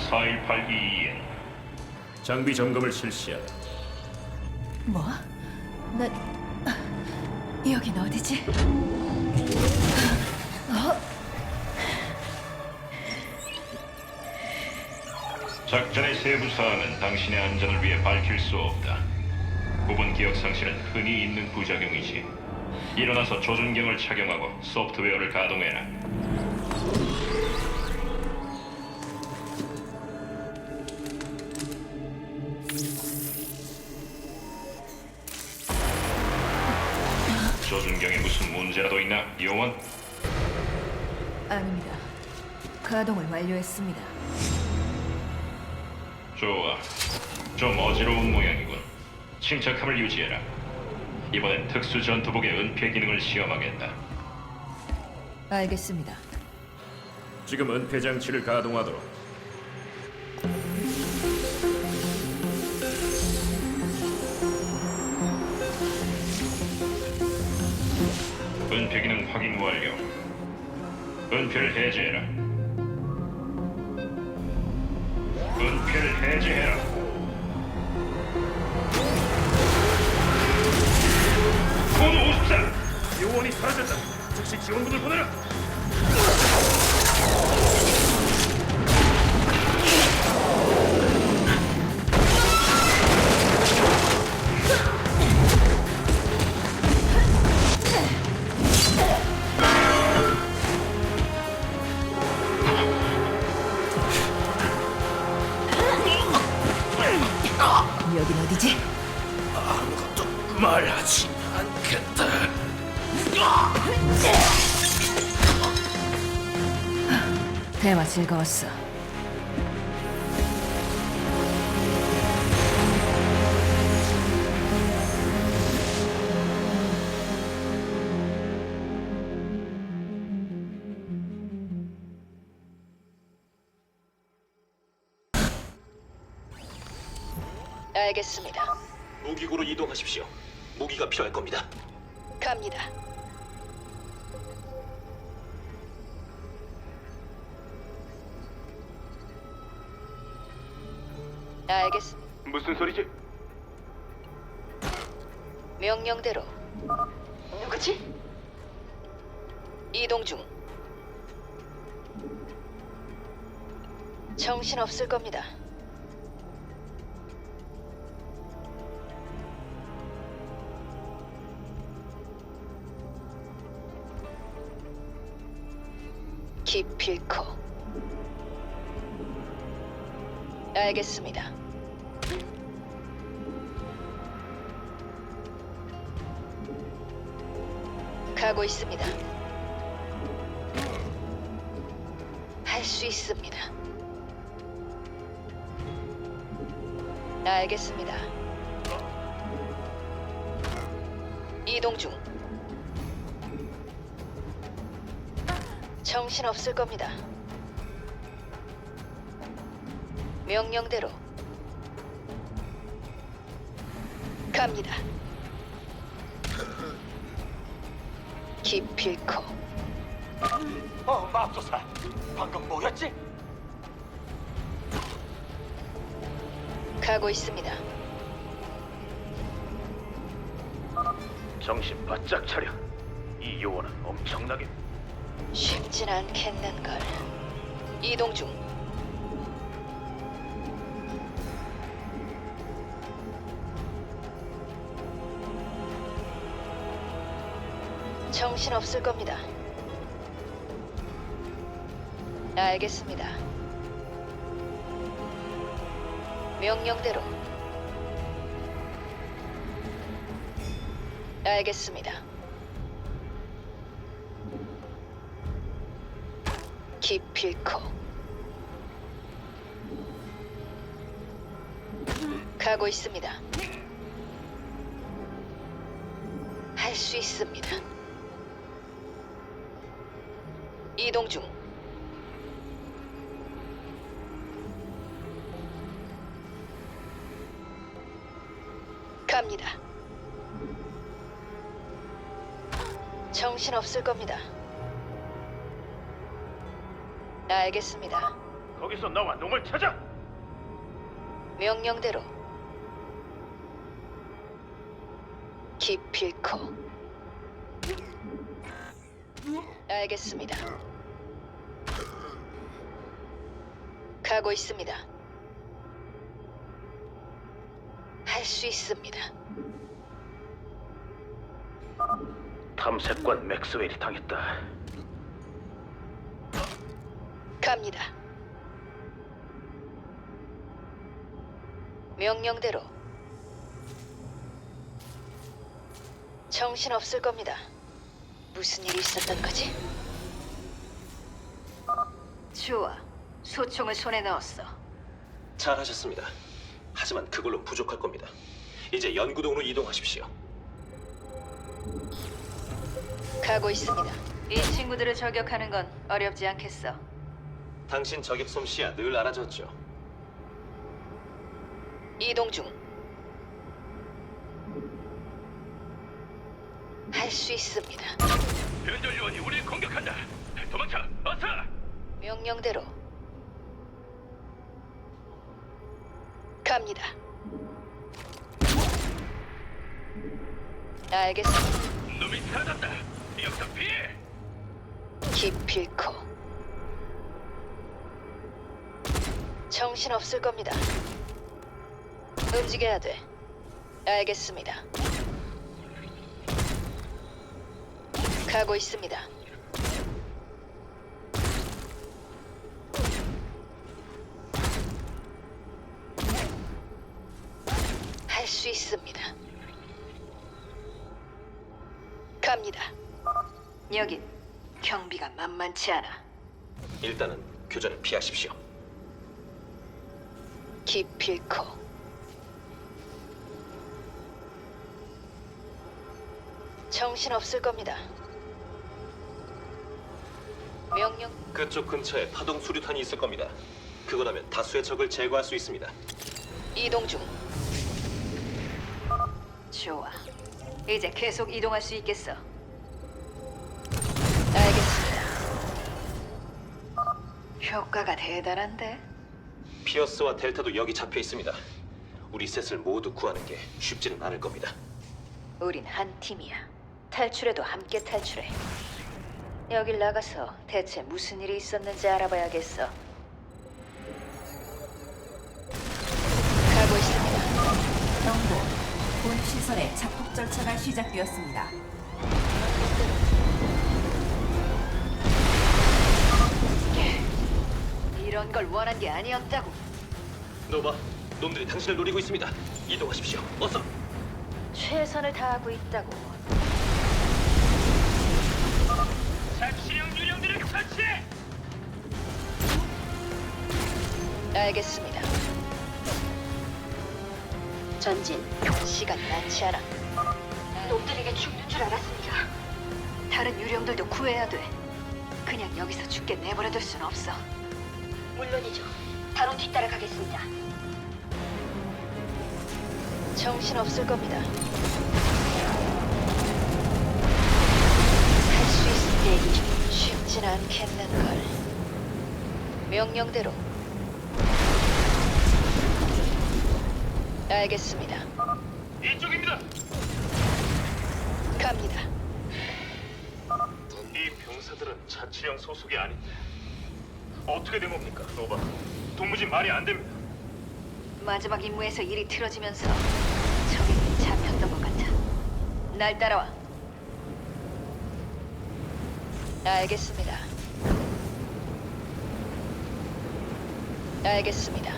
4182EN. 장비 점검을 실시하라. 뭐? 여긴 어디지? 작전의 세부 사항은 당신의 안전을 위해 밝힐 수 없다. 부분 기억 상실은 흔히 있는 부작용이지. 일어나서 조준경을 착용하고 소프트웨어를 가동해라. 조준경에 무슨 문제라도 있나, 요원? 아닙니다. 가동을 완료했습니다. 좋아. 좀 어지러운 모양이군. 침착함을 유지해라. 이번엔 특수 전투복의 은폐 기능을 시험하겠다. 알겠습니다. 지금 은폐 장치를 가동하도록. 은폐 기능 확인 완료. 은폐를 해제해라. 은폐를 해제해라. 코드 54! 요원이 사라졌다. 즉시 지원군을 보내라. 여긴 어디지? 아무것도 말하지 않겠다. 대화 즐거웠어. 알겠습니다. 무기고로 이동하십시오. 무기가 필요할 겁니다. 갑니다. 알겠습니다. 무슨 소리지? 명령대로. 누구지? 이동 중. 정신 없을 겁니다. 기필코. 알겠습니다. 가고 있습니다. 할 수 있습니다. 알겠습니다. 이동 중. 정신 없을 겁니다. 명령대로 갑니다. 기필코. 맙소사. 방금 뭐였지? 가고 있습니다. 정신 바짝 차려. 이 요원은 엄청나게. 쉽진 않겠는걸. 이동 중. 정신 없을 겁니다. 알겠습니다. 명령대로. 알겠습니다. 기필코. 가고 있습니다. 할 수 있습니다. 이동 중. 갑니다. 정신 없을 겁니다. 알겠습니다. 거기서 나와 놈을 찾아. 명령대로. 기필코. 알겠습니다. 가고 있습니다. 할 수 있습니다. 탐색관 맥스웰이 당했다. 갑니다. 명령대로. 정신 없을 겁니다. 무슨 일이 있었던 거지? 좋아. 소총을 손에 넣었어. 잘하셨습니다. 하지만 그걸로 부족할 겁니다. 이제 연구동으로 이동하십시오. 가고 있습니다. 이 친구들을 저격하는 건 어렵지 않겠어. 당신 저격 솜씨야 늘 알아줬죠. 이동 중. 할 수 있습니다. 변절요원이 우리를 공격한다. 도망쳐, 어서! 명령대로. 갑니다. 알겠습니다. 놈이 사라졌다. 여기서 피해! 기필코. 정신 없을 겁니다. 움직여야 돼. 알겠습니다. 가고 있습니다. 할 수 있습니다. 갑니다. 여긴 경비가 만만치 않아. 일단은 교전을 피하십시오. 기필코. 정신 없을 겁니다. 명령. 그쪽 근처에 파동 수류탄이 있을 겁니다. 그거라면 다수의 적을 제거할 수 있습니다. 이동 중. 좋아. 이제 계속 이동할 수 있겠어. 알겠습니다. 효과가 대단한데? 피어스와 델타도 여기 잡혀 있습니다. 우리 셋을 모두 구하는 게 쉽지는 않을 겁니다. 우린 한 팀이야. 탈출해도 함께 탈출해. 여길 나가서 대체 무슨 일이 있었는지 알아봐야겠어. 가고 있습니다. 정보. 본 시설의 착륙 절차가 시작되었습니다. 이런 걸 원한 게 아니었다고. 노바, 놈들이 당신을 노리고 있습니다. 이동하십시오. 어서. 최선을 다하고 있다고. 착시형 유령들을 처치해! 알겠습니다. 전진. 시간이 많지 않아. 놈들에게 죽는 줄 알았습니다. 다른 유령들도 구해야 돼. 그냥 여기서 죽게 내버려둘 순 없어. 물론이죠. 바로 뒤따라가겠습니다. 정신 없을 겁니다. 할 수 있을 얘기 중 쉽진 않겠는걸. 명령대로. 알겠습니다. 이쪽입니다. 갑니다. 이 병사들은 자치령 소속이 아닌데 어떻게 된 겁니까, 노바? 도무지 말이 안 됩니다. 마지막 임무에서 일이 틀어지면서 적에게 잡혔던 것 같아. 날 따라와. 알겠습니다. 알겠습니다.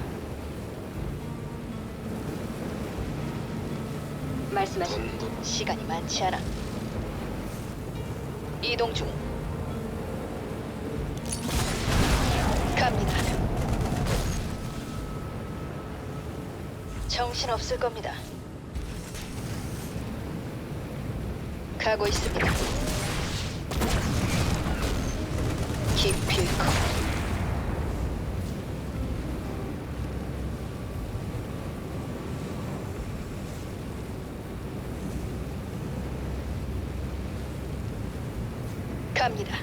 말씀하신 시간이 많지 않아. 이동 중. 갑니다. 정신 없을 겁니다. 가고 있습니다. 기필코. 갑니다.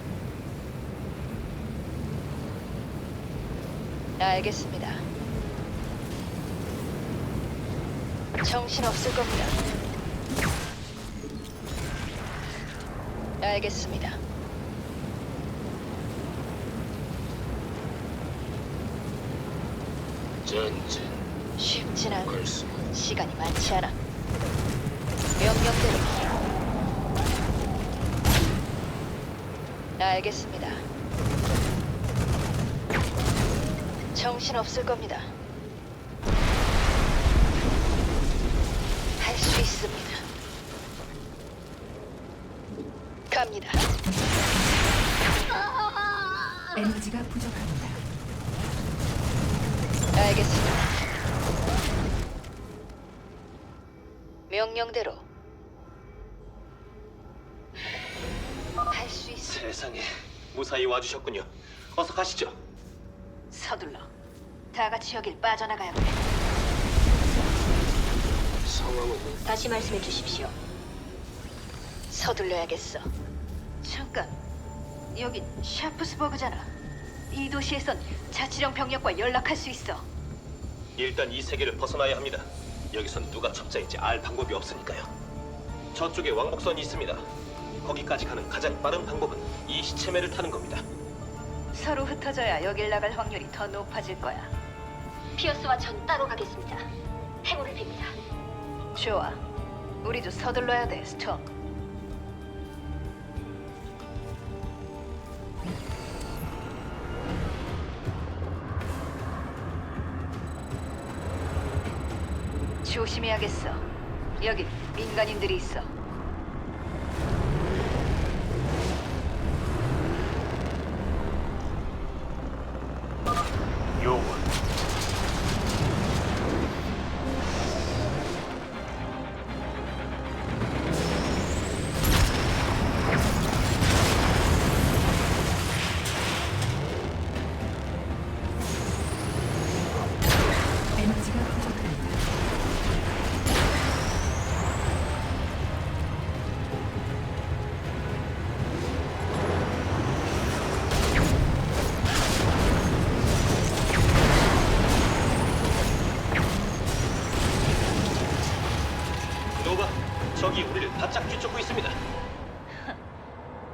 알겠습니다. 정신 없을 겁니다. 알겠습니다. 전진 쉽진 않고 걸수. 시간이 많지 않아. 명령대로. 알겠습니다. 정신 없을 겁니다. 할 수 있습니다. 갑니다. 에너지가 부족합니다. 알겠습니다. 명령대로 할 수 있어. 세상에 무사히 와주셨군요. 어서 가시죠. 서둘러. 다 같이 여길 빠져나가야 돼. 상황은 다시 말씀해 주십시오. 서둘러야겠어. 잠깐. 여긴 샤프스버그잖아. 이 도시에선 자치령 병력과 연락할 수 있어. 일단 이 세계를 벗어나야 합니다. 여기선 누가 첩자인지 알 방법이 없으니까요. 저쪽에 왕복선이 있습니다. 거기까지 가는 가장 빠른 방법은 이 시체매를 타는 겁니다. 서로 흩어져야 여길 나갈 확률이 더 높아질 거야. 피어스와 전 따로 가겠습니다. 행운을 빕니다. 좋아. 우리도 서둘러야 돼, 스톰. 조심해야겠어. 여기 민간인들이 있어. 요원. 에너지가 부족합니다. 노바, 저기 우리를 바짝 뒤쫓고 있습니다.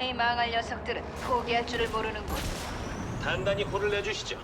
이 망할 녀석들은 포기할 줄을 모르는군. 단단히 호를 내주시죠.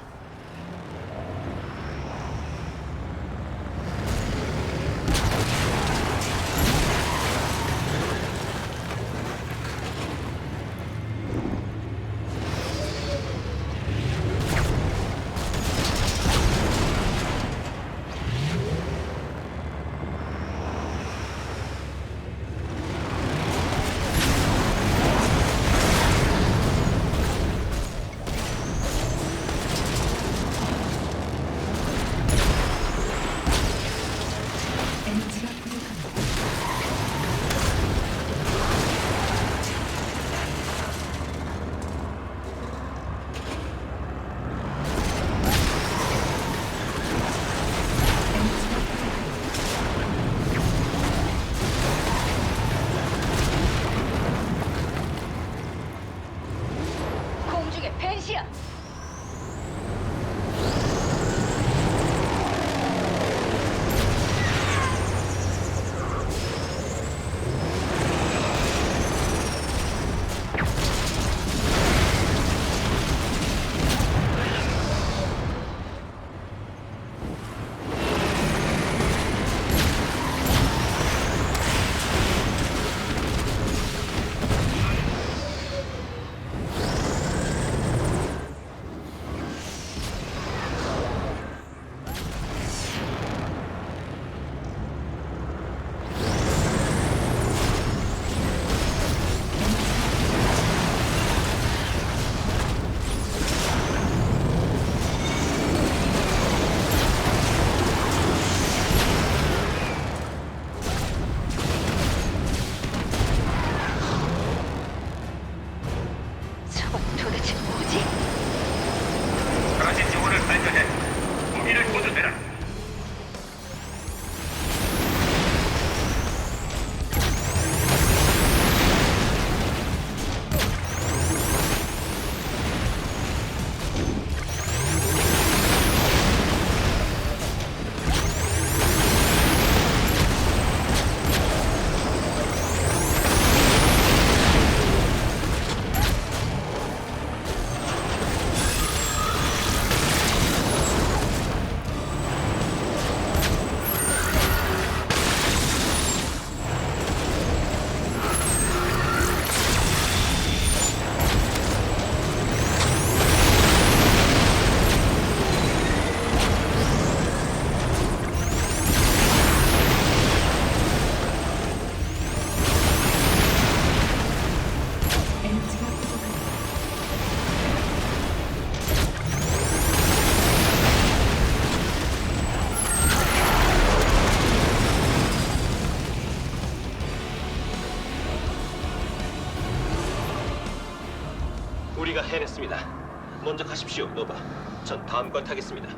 우리가 해냈습니다. 먼저 가십시오, 노바. 전 다음 걸 타겠습니다.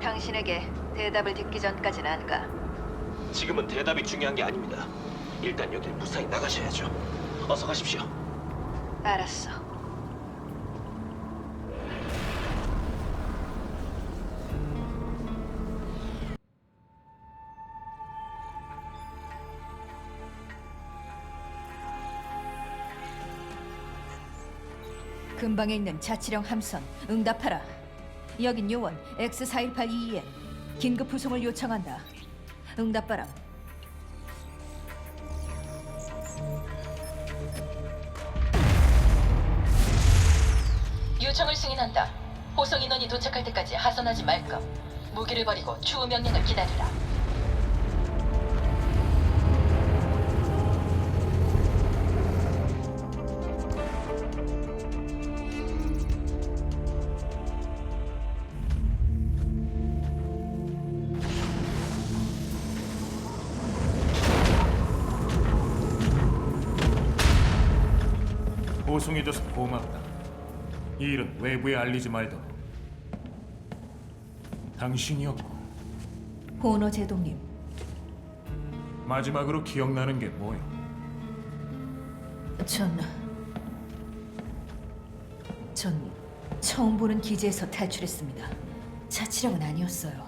당신에게 대답을 듣기 전까진 안 가. 지금은 대답이 중요한 게 아닙니다. 일단 여길 무사히 나가셔야죠. 어서 가십시오. 알았어. 근방에 있는 자치령 함선 응답하라. 여긴 요원 X41822에 긴급 후송을 요청한다. 응답바람. 요청을 승인한다. 호송 인원이 도착할 때까지 하선하지 말것. 무기를 버리고 추후 명령을 기다리라. 보송해줘서 고맙다. 이 일은 외부에 알리지 말도록. 당신이었고 호너 제동님. 마지막으로 기억나는 게 뭐요? 전 처음 보는 기지에서 탈출했습니다. 자치령은 아니었어요.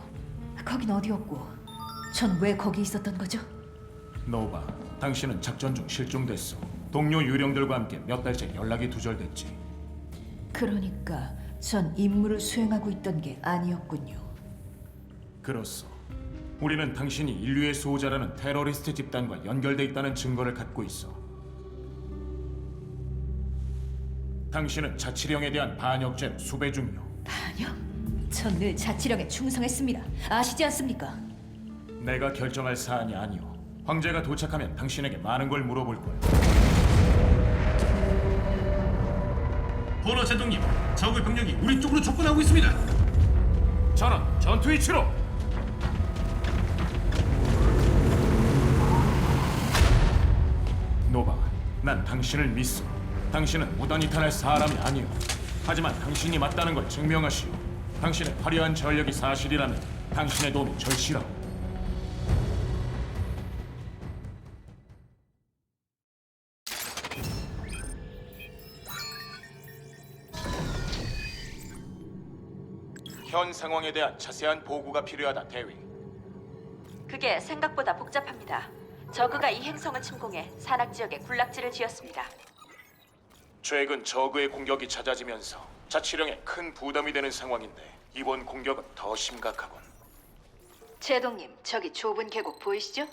거긴 어디였고 전 왜 거기 있었던 거죠? 노바, 당신은 작전 중 실종됐어. 동료 유령들과 함께 몇 달째 연락이 두절됐지. 그러니까 전 임무를 수행하고 있던 게 아니었군요. 그렇소. 우리는 당신이 인류의 수호자라는 테러리스트 집단과 연결돼 있다는 증거를 갖고 있어. 당신은 자치령에 대한 반역죄는 수배 중이요. 반역? 전 늘 자치령에 충성했습니다. 아시지 않습니까? 내가 결정할 사안이 아니오. 황제가 도착하면 당신에게 많은 걸 물어볼 거야. 호너 제동님, 적의 병력이 우리 쪽으로 접근하고 있습니다. 전원, 전투 위치로! 노바, 난 당신을 믿소. 당신은 무단이탈할 사람이 아니오. 하지만 당신이 맞다는 걸 증명하시오. 당신의 화려한 전력이 사실이라면 당신의 도움이 절실하오. 현 상황에 대한 자세한 보고가 필요하다, 대위. 그게 생각보다 복잡합니다. 저그가 이 행성을 침공해 산악 지역에 군락지를 지었습니다. 최근 저그의 공격이 잦아지면서 자치령에 큰 부담이 되는 상황인데 이번 공격은 더 심각하군. 제동님, 저기 좁은 계곡 보이시죠?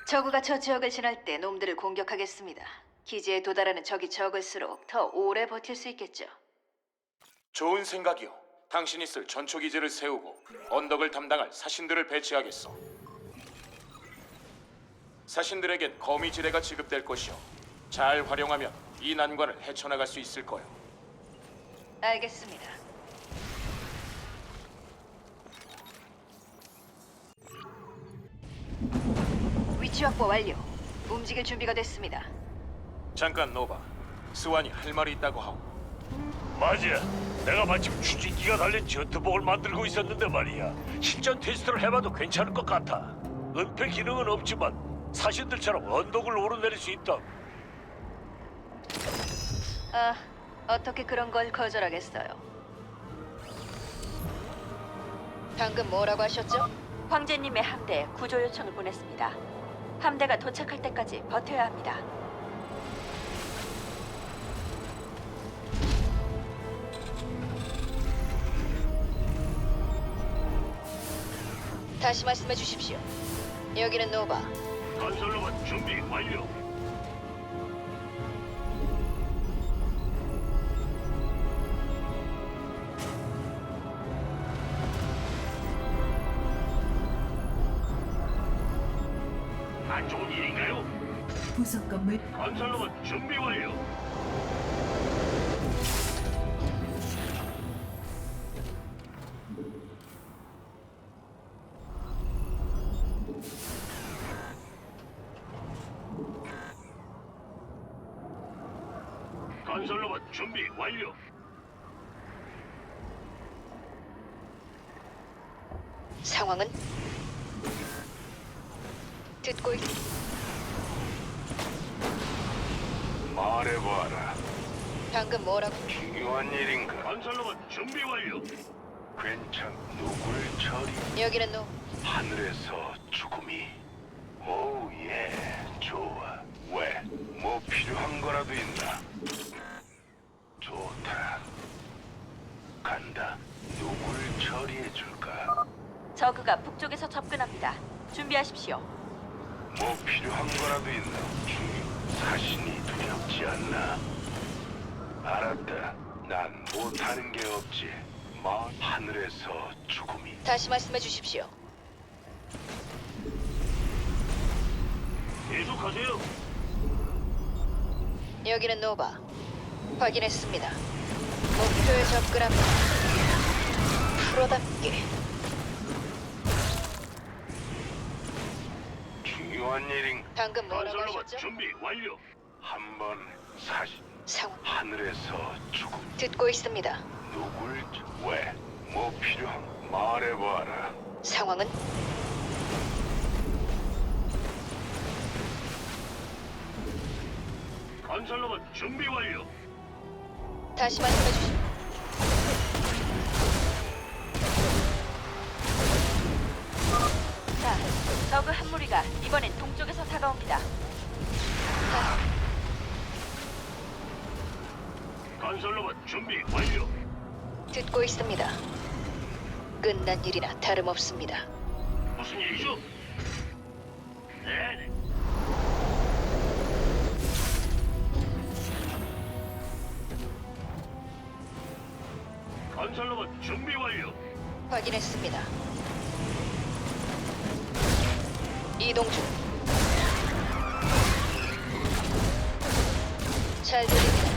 저그가 저 지역을 지날 때 놈들을 공격하겠습니다. 기지에 도달하는 적이 적을수록 더 오래 버틸 수 있겠죠. 좋은 생각이요. 당신이 쓸 전초기지를 세우고 언덕을 담당할 사신들을 배치하겠소. 사신들에겐 거미지대가 지급될 것이요. 잘 활용하면 이 난관을 헤쳐나갈 수 있을 거요. 알겠습니다. 위치 확보 완료. 움직일 준비가 됐습니다. 잠깐 노바. 스완이 할 말이 있다고 하오. 맞아. 내가 마침 추진기가 달린 전투복을 만들고 있었는데 말이야. 실전 테스트를 해봐도 괜찮을 것 같아. 은폐 기능은 없지만 사신들처럼 언덕을 오르내릴 수 있다. 아, 어떻게 그런 걸 거절하겠어요? 방금 뭐라고 하셨죠? 황제님의 함대에 구조 요청을 보냈습니다. 함대가 도착할 때까지 버텨야 합니다. 다시 말씀해 주십시오. 여기는 노바. 건설로봇 준비 완료. 안 좋은 일인가요? 부속 건물 건설로봇 준비 완료. 건설로봇 준비 완료. 상황은? 듣고 있... 말해봐라. 방금 뭐라고? 중요한 일인가? 건설로봇 준비 완료. 괜찮. 누굴 처리? 여기는 노... 하늘에서 죽음이. 오, 예, 좋아. 왜? 뭐 필요한 거라도 있나? 좋다. 간다. 누굴 처리해 줄까? 저그가 북쪽에서 접근합니다. 준비하십시오. 뭐 필요한 거라도 있나? 사신이 두렵지 않나? 알았다. 난 못하는 게 없지. 하늘에서 죽음이. 다시 말씀해 주십시오. 계속하세요. 여기는 노바. 확인했습니다. 목표에 접근합니다. 프로답게. 중요한 일인. 방금 뭐라고 하셨죠? 준비 완료. 한번 사신. 상황 하늘에서 죽음. 듣고 있습니다. 누굴 왜? 뭐 필요한? 말해봐라. 상황은? 건설로봇 준비 완료. 다시 말씀해 주십시오. 자, 저그 한 무리가 이번엔 동쪽에서 다가옵니다. 건설로봇 준비 완료. 듣고 있습니다. 끝난 일이나 다름없습니다. 무슨 일이죠? 네. 건설로봇 준비 완료. 확인했습니다. 이동 중. 잘 들립니다.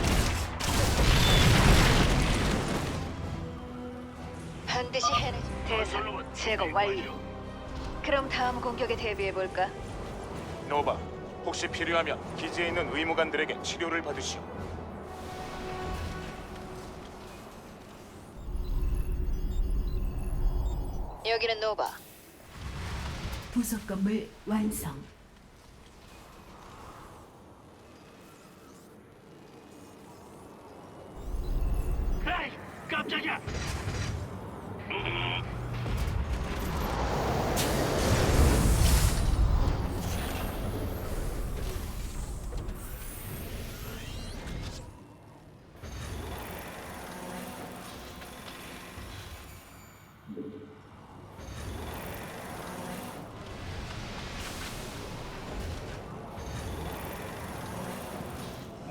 반드시 해내. 대상 제거 완료. 그럼 다음 공격에 대비해 볼까? 노바, 혹시 필요하면 기지에 있는 의무관들에게 치료를 받으시오. 여기는 노바. 부속 건물 완성. 에이, 깜짝이야.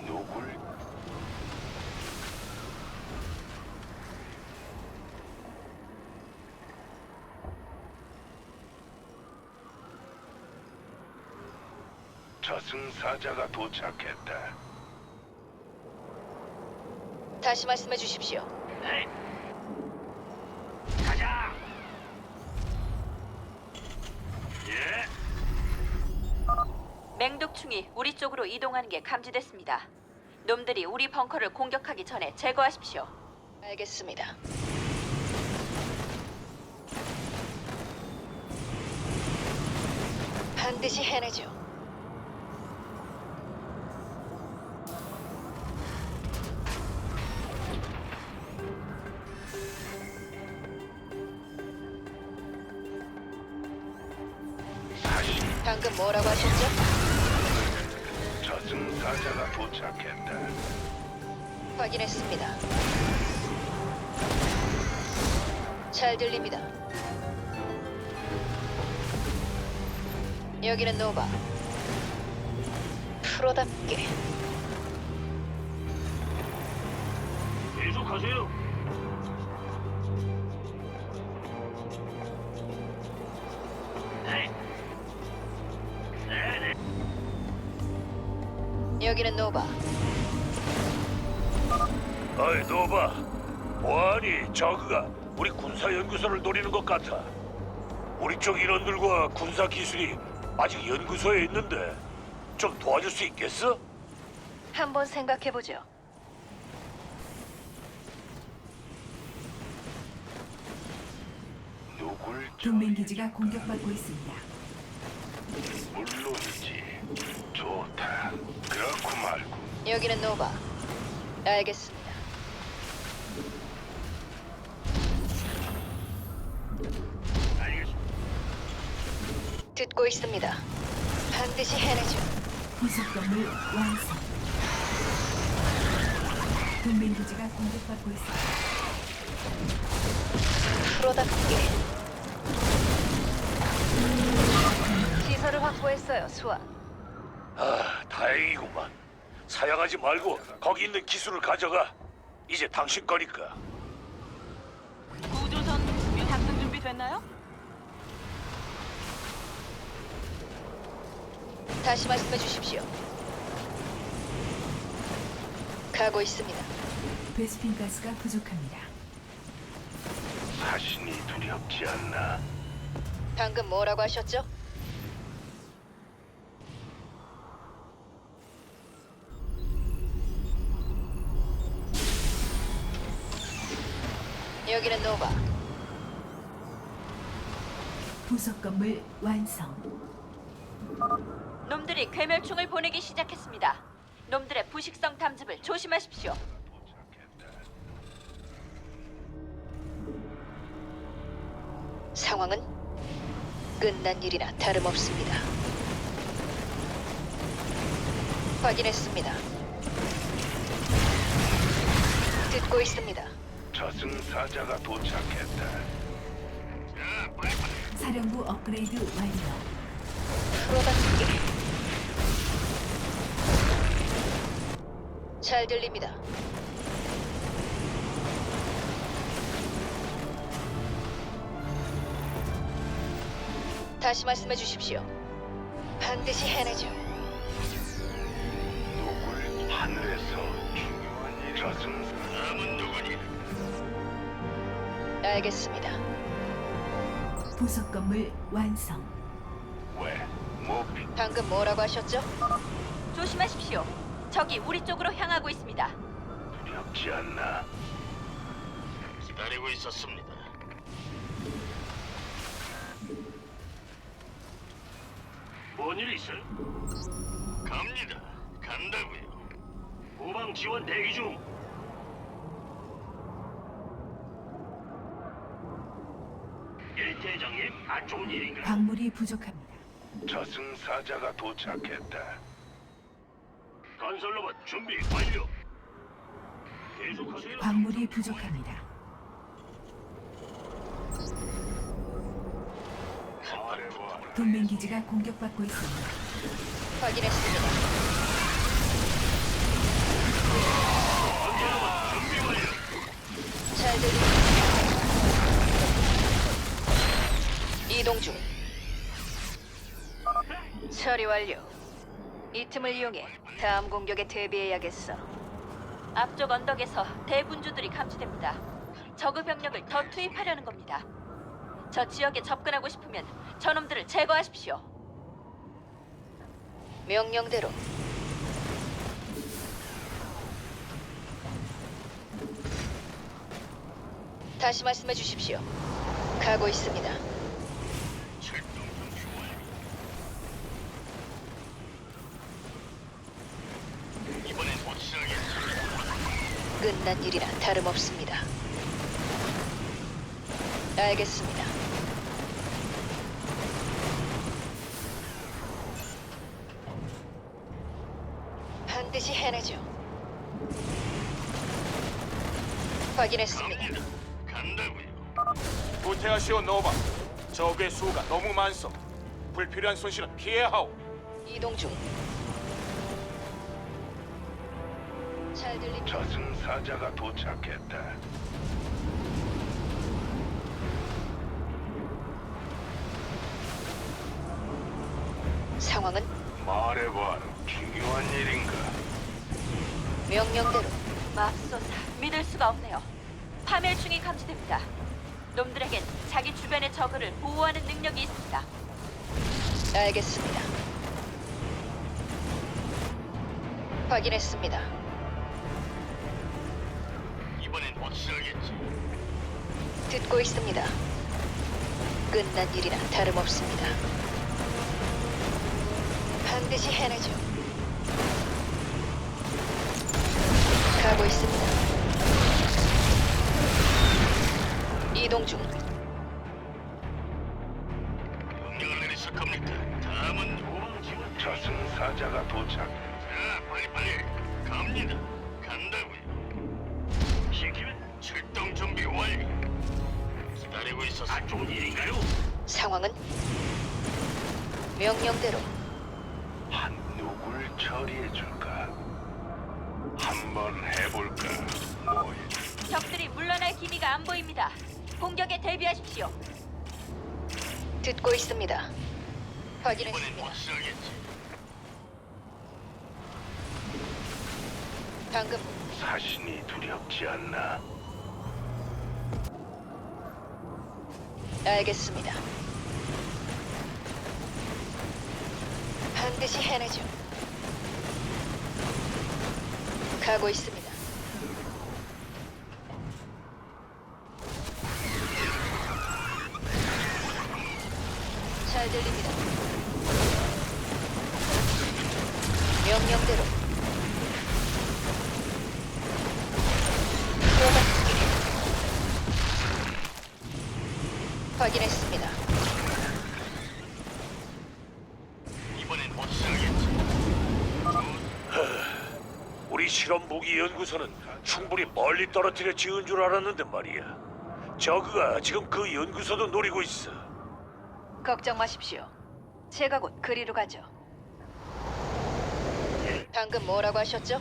누굴? 저승사자가 도착했다. 다시 말씀해 주십시오. 네. 가자. 예. 맹독충이 우리 쪽으로 이동하는 게 감지됐습니다. 놈들이 우리 벙커를 공격하기 전에 제거하십시오. 알겠습니다. 반드시 해내죠. 사신 방금 뭐라고 하셨죠? 저승사자가 도착했다. 확인했습니다. 잘 들립니다. 여기는 노바. 프로답게. 계속하세요. 네. 네네. 여기는 노바. 어이 노바, 뭐하니? 저그가 우리 군사연구소를 노리는 것 같아. 우리 쪽 인원들과 군사 기술이 아직 연구소에 있는데 좀 도와줄 수 있겠어? 한번 생각해보죠. 누구? 동맹 기지가 공격받고 있습니다. 물론이지. 좋다. 그렇고 말고. 여기는 노바. 알겠습니다. 알겠습니다. 듣고 있습니다. 반드시 해내죠. 부속 건물 완성. 동맹 기지가 공격받고 있습니다. 프로답게. 시설을 확보했어요, 수아. 아, 다행이구만. 사양하지 말고 거기 있는 기술을 가져가. 이제 당신 거니까. 구조선 탑승 준비 됐나요? 다시 말씀해 주십시오. 가고 있습니다. 베스핀 가스가 부족합니다. 사신이 두렵지 않나? 방금 뭐라고 하셨죠? 여기는 노바. 부속 건물 완성. 놈들이 괴멸충을 보내기 시작했습니다. 놈들의 부식성 탐집을 조심하십시오. 상황은 끝난 일이나 다름없습니다. 확인했습니다. 듣고 있습니다. 저승사자가 도착했다. 사령부 업그레이드 완료. 프로답게. 잘 들립니다. 다시 말씀해 주십시오. 반드시 해내죠. 누굴 하늘에서 중요한 일 저승사자는 누구니? 알겠습니다. 부속 건물 완성. 왜? 뭐 방금 뭐라고 하셨죠? 조심하십시오. 적이 우리 쪽으로 향하고 있습니다. 두렵지 않나? 기다리고 있었습니다. 뭔 일 있어요? 갑니다. 간다고요. 후방 지원 대기 중. 일대장님, 안 좋은 일인가? 광물이 부족합니다. 저승사자가 도착했다. 건설로봇 준비 완료. 계속하세요. 광물이 부족합니다. 동맹 기지가 공격받고 있습니다. 확인했습니다. 준비 완료. 잘 들립니다. 이동 중. 처리 완료. 이 틈을 이용해 다음 공격에 대비해야겠어. 앞쪽 언덕에서 대군주들이 감지됩니다. 적의 병력을 더 투입하려는 겁니다. 저 지역에 접근하고 싶으면 저놈들을 제거하십시오. 명령대로. 다시 말씀해 주십시오. 가고 있습니다. 이번엔 확실하겠어. 끝난 일이나 다름없습니다. 알겠습니다. 반드시 해내죠. 확인했습니다. 간다고요. 후퇴하시오 노바. 적의 수가 너무 많소. 불필요한 손실은 피해야 하오. 이동 중. 잘 들립니다. 저승사자가 도착했다. 상황은 말해봐. 중요한 일인가? 명령대로. 맙소사, 믿을 수가 없네요. 파멸충이 감지됩니다. 놈들에겐 자기 주변의 적을 보호하는 능력이 있습니다. 알겠습니다. 확인했습니다. 이번엔 확실하겠지. 듣고 있습니다. 끝난 일이나 다름없습니다. 반드시 해내죠. 가고 있습니다. 이동 중. 명령을 내리실 겁니까? 다음은 후방 지원. 저승사자가 도착. 자, 빨리 갑니다. 간다고요. 시키면 출동 준비 완료. 기다리고 있었어. 안 좋은 일인가요? 상황은 명령대로. 누굴 처리해 줄까? 한번 해볼까? 뭐야? 적들이 물러날 기미가 안 보입니다. 공격에 대비하십시오. 듣고 있습니다. 이번엔 확인했습니다. 확실하겠지. 방금 사신이 두렵지 않나? 알겠습니다. 반드시 해내죠. 가고 있습니다. 잘 들립니다. 명령대로. 확인했습니다. 이번엔 확실하겠지. 우리 실험 무기 연구소는 충분히 멀리 떨어뜨려 지은 줄 알았는데 말이야. 저그가 지금 그 연구소도 노리고 있어. 걱정 마십시오. 제가 곧 그리로 가죠. 방금 뭐라고 하셨죠?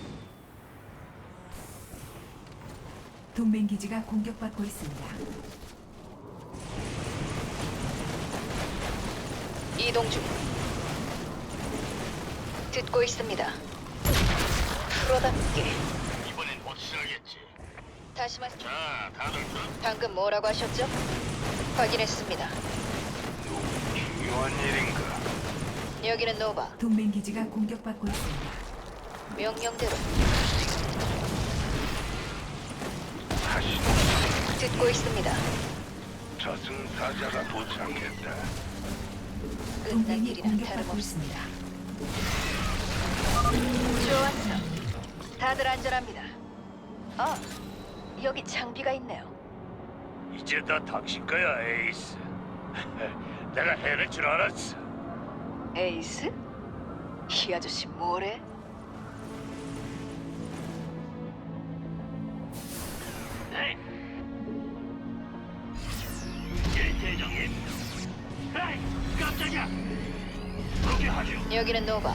동맹 기지가 공격받고 있습니다. 이동 중. 듣고 있습니다. 프로답게. 이번엔 확실하겠지. 다시 말씀. 자, 다들 들어. 방금 뭐라고 하셨죠? 확인했습니다. 중요한 일인가? 여기는 노바. 동맹 기지가 공격받고 있습니다. 명령대로. 사신 듣고 있습니다. 저승사자가 도착했다. 끝난 동맹이 일이나 공격받고 다름없습니다. 있습니다. 좋았어. 다들 안전합니다. 아, 여기 장비가 있네요. 이제 다 당신 거야, 에이스. 내가 해낼 줄 알았어. 에이스? 이 아저씨 뭐래? 네. 예, 대장님. 에이, 깜짝이야. 그렇게 하죠. 여기는 노바.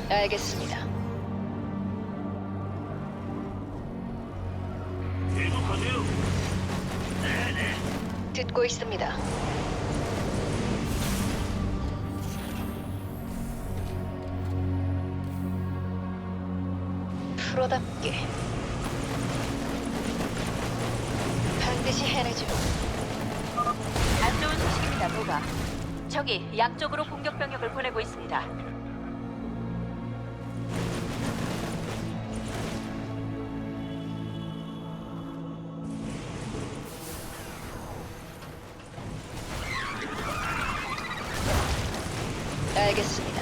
알겠습니다. 계속하세요. 네네. 듣고 있습니다. 프로답게. 반드시 해내죠. 안 좋은 소식입니다, 노바. 적이 양쪽으로 공격 병력을 보내고 있습니다. 알겠습니다.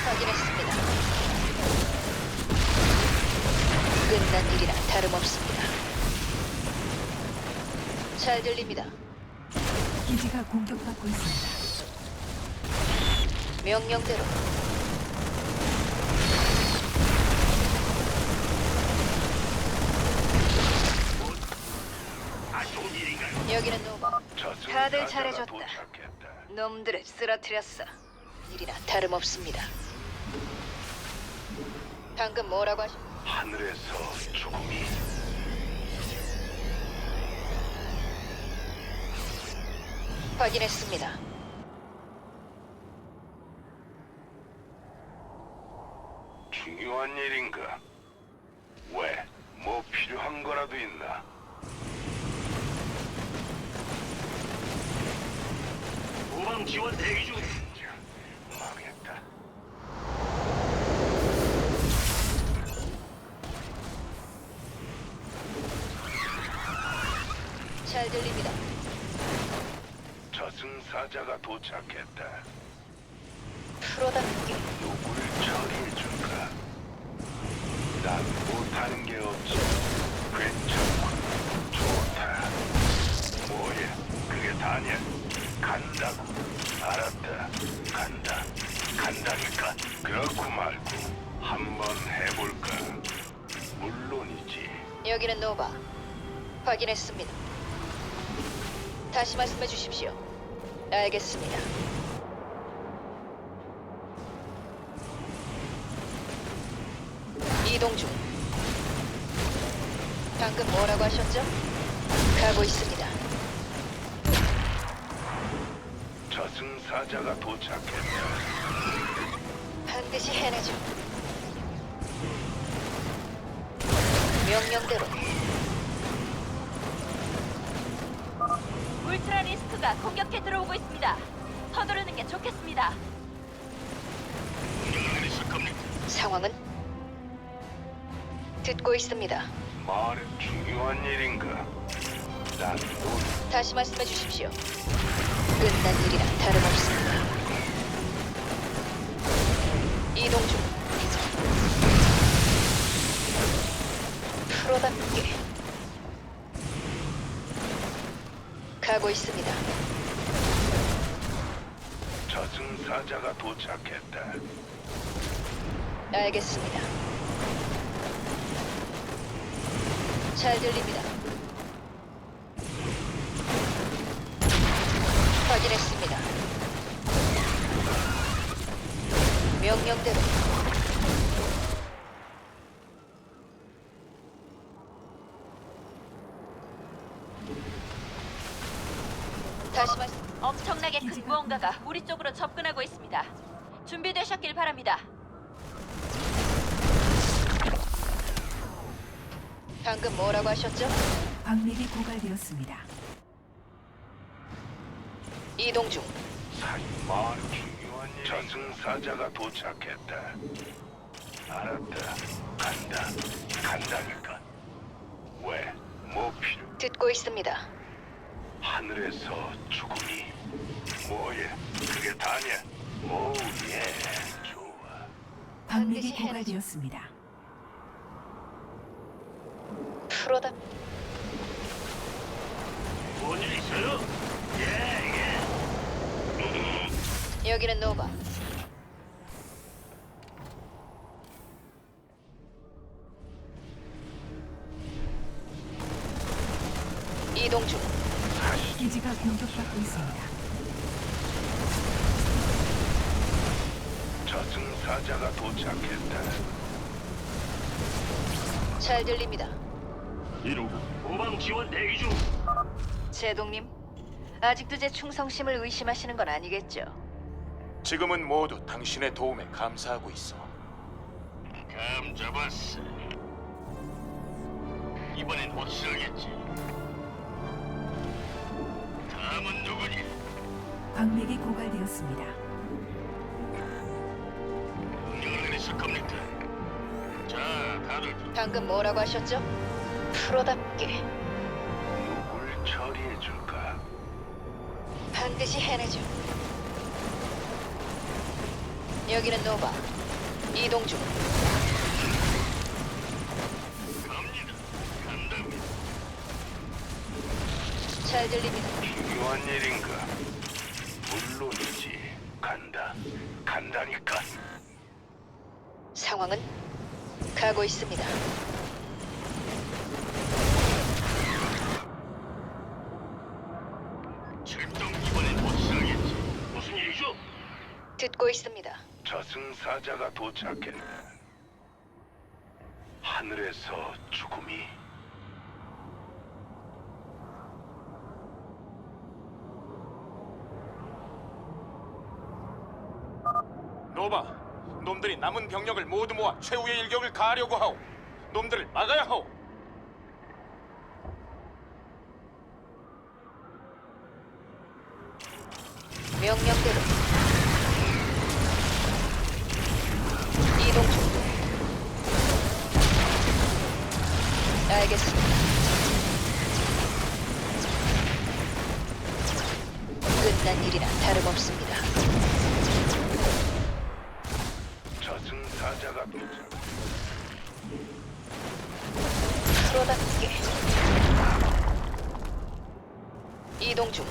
확인했습니다. 끝난 일이라 다름없습니다. 잘 들립니다. 기지가 공격받고 있습니다. 명령대로. 안 좋은 일인가요? 여기는 노바. 다들 잘해줬다. 도착했다. 놈들을 쓰러뜨렸어. 일이나 다름없습니다. 방금 뭐라고 하셨? 하늘에서 죽음이 확인했습니다. 중요한 일인가? 왜? 뭐 필요한 거라도 있나? 후방 지원 대기 중. 망했다. 잘 들립니다. 저승사자가 도착했다. 프로답게 누구를 처리해줄까? 난 못하는 게 없지. 괜찮군. 좋다. 뭐야, 그게 다냐? 간다고. 알았다. 간다. 간다니까. 그렇고 말고 한번 해볼까? 물론이지. 여기는 노바. 확인했습니다. 다시 말씀해 주십시오. 알겠습니다. 이동 중. 방금 뭐라고 하셨죠? 가고 있습니다. 저승사자가 도착했다. 반드시 해내죠. 명령대로. 울트라 리스크가 공격해 들어오고 있습니다. 서두르는 게 좋겠습니다. 상황은? 듣고 있습니다. 말은 중요한 일인가? 난 못. 다시 말씀해 주십시오. 끝난 일이라 다름없습니다. 이동 중. 프로답게. 가고 있습니다. 저승사자가 도착했다. 알겠습니다. 잘 들립니다. 확인했습니다. 명령대로. 다시 말씀. 엄청나게 큰 무언가가 우리 쪽으로 접근하고 있습니다. 준비되셨길 바랍니다. 방금 뭐라고 하셨죠? 광맥이 고갈되었습니다. 이동 중. 말 중요한 일. 저승사자가 도착했다. 알았다. 간다. 간다니까. 왜? 뭐 필요? 듣고 있습니다. 하늘에서 죽음이. 뭐야? 그게 다냐? 오 예. 좋아. 광맥이 고갈되었습니다. 프로답. 뭔일 있어요? 여기는 노바. 이동 중. 기지가 공격받고 있습니다. 저승사자가 도착했다. 잘 들립니다. 이루고 후방 지원 대기 중. 제동님, 아직도 제 충성심을 의심하시는 건 아니겠죠? 지금은 모두 당신의 도움에 감사하고 있어. 감 잡았어. 이번엔 확실하겠지. 다음은 누구니? 광맥이 고갈되었습니다. 명령을 내리실 겁니까? 자, 다들 방금 뭐라고 하셨죠? 프로답게. 누굴 처리해 줄까? 반드시 해내죠. 여기는 노바. 이동 중. 갑니다. 간다고. 잘 들립니다. 중요한 일인가? 물론이지. 간다. 간다니까. 상황은? 가고 있습니다. 출동 이번엔 확실하겠지. 무슨 일이죠? 듣고 있습니다. 저승사자가 도착했다. 하늘에서 죽음이. 노바, 놈들이 남은 병력을 모두 모아 최후의 일격을 가하려고 하오. 놈들을 막아야 하오. 명령대로. 이동 중. 알겠습니다. 저승사자가 프로답게 이동 중.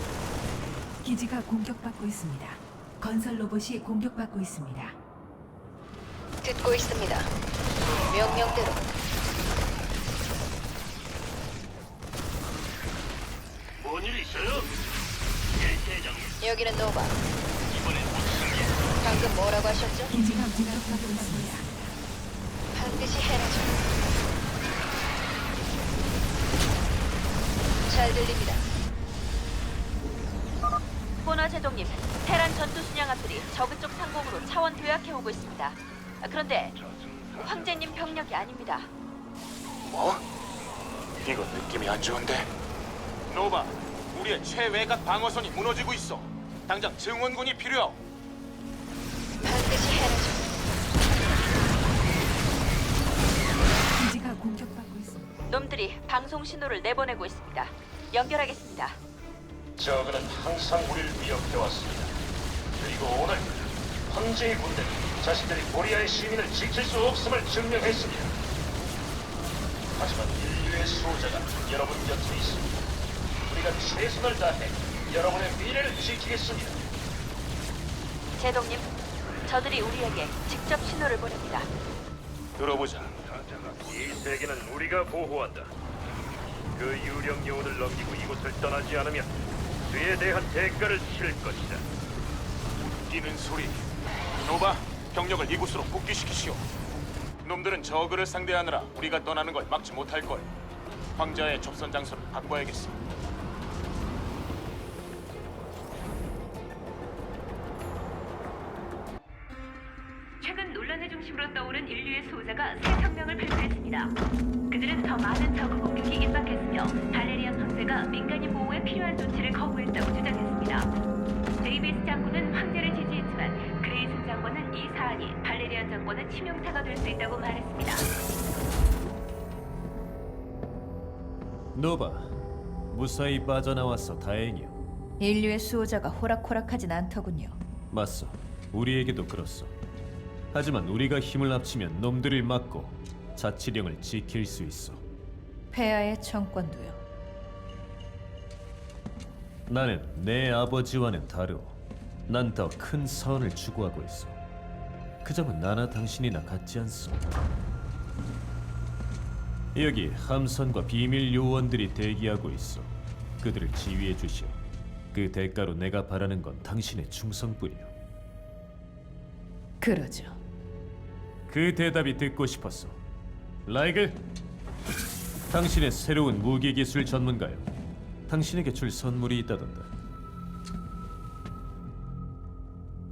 기지가 공격받고 있습니다. 건설 로봇이 공격받고 있습니다. 듣고 있습니다. 명령대로. 뭔일 있어요? 여기는 노바. 방금 뭐라고 하셨죠? 기지가 공격받고 있습니다. 반드시 해내죠. 잘 들립니다. 보너 제동님, 테란 전투 순양함들이 저그 쪽 상공으로 차원 도약해 오고 있습니다. 그런데 황제님 병력이 아닙니다. 뭐? 이거 느낌이 안 좋은데. 노바, 우리의 최외곽 방어선이 무너지고 있어. 당장 증원군이 필요하오. 반드시 해내죠. 기지가 공격받고 있습니다. 놈들이 방송 신호를 내보내고 있습니다. 연결하겠습니다. 저그는 항상 우리를 위협해왔습니다. 그리고 오늘 황제의 군대는 자신들이 코리아의 시민을 지킬 수 없음을 증명했습니다. 하지만 인류의 수호자가 여러분 곁에 있습니다. 우리가 최선을 다해 여러분의 미래를 지키겠습니다. 제동님, 저들이 우리에게 직접 신호를 보냅니다. 들어보자. 이 세계는 우리가 보호한다. 그 유령 요원을 넘기고 이곳을 떠나지 않으면 그에 대한 대가를 치를 것이다. 뛰는 소리. 노바, 병력을 이곳으로 복귀시키시오. 놈들은 저그를 상대하느라 우리가 떠나는 걸 막지 못할 걸. 황자의 접선 장소를 바꿔야겠어. 최근 논란의 중심으로 떠오른 인류의 수호자가 새 성명을 발표했습니다. 그들은 더 많은 저그 공격이 임박했으며 발레리안 황제가 민간인 보호에 필요한 조치를 거부했다고 주장했습니다. 제이비스 장군은 황제를 지지했지만 그레이슨 장관은 이 사안이 발레리안 장관의 치명타가 될 수 있다고 말했습니다. 노바, 무사히 빠져나와서 다행이오. 인류의 수호자가 호락호락하진 않더군요. 맞소. 우리에게도 그렇소. 하지만 우리가 힘을 합치면 놈들을 막고 자치령을 지킬 수 있어. 폐하의 청권도요. 나는 내 아버지와는 다르오. 난 더 큰 선을 추구하고 있어. 그 점은 나나 당신이나 같지 않소. 여기 함선과 비밀 요원들이 대기하고 있어. 그들을 지휘해 주시오. 그 대가로 내가 바라는 건 당신의 충성뿐이오. 그러죠. 그 대답이 듣고 싶었어. 라이글, 당신의 새로운 무기 기술 전문가요. 당신에게 줄 선물이 있다던데.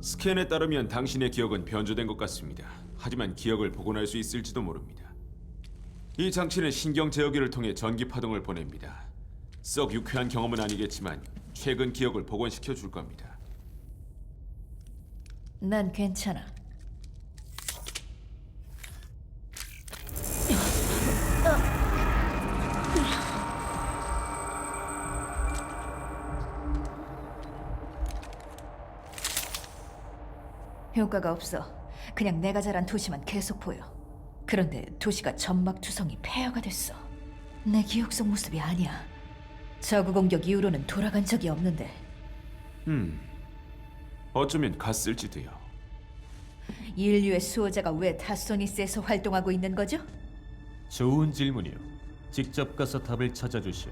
스캔에 따르면 당신의 기억은 변조된 것 같습니다. 하지만 기억을 복원할 수 있을지도 모릅니다. 이 장치는 신경 제어기를 통해 전기 파동을 보냅니다. 썩 유쾌한 경험은 아니겠지만 최근 기억을 복원시켜 줄 겁니다. 난 괜찮아. 효과가 없어. 그냥 내가 자란 도시만 계속 보여. 그런데 도시가 점막투성이 폐허가 됐어. 내 기억 속 모습이 아니야. 저그 공격 이후로는 돌아간 적이 없는데. 어쩌면 갔을지도요. 인류의 수호자가 왜 타소니스에서 활동하고 있는 거죠? 좋은 질문이요. 직접 가서 답을 찾아주시오.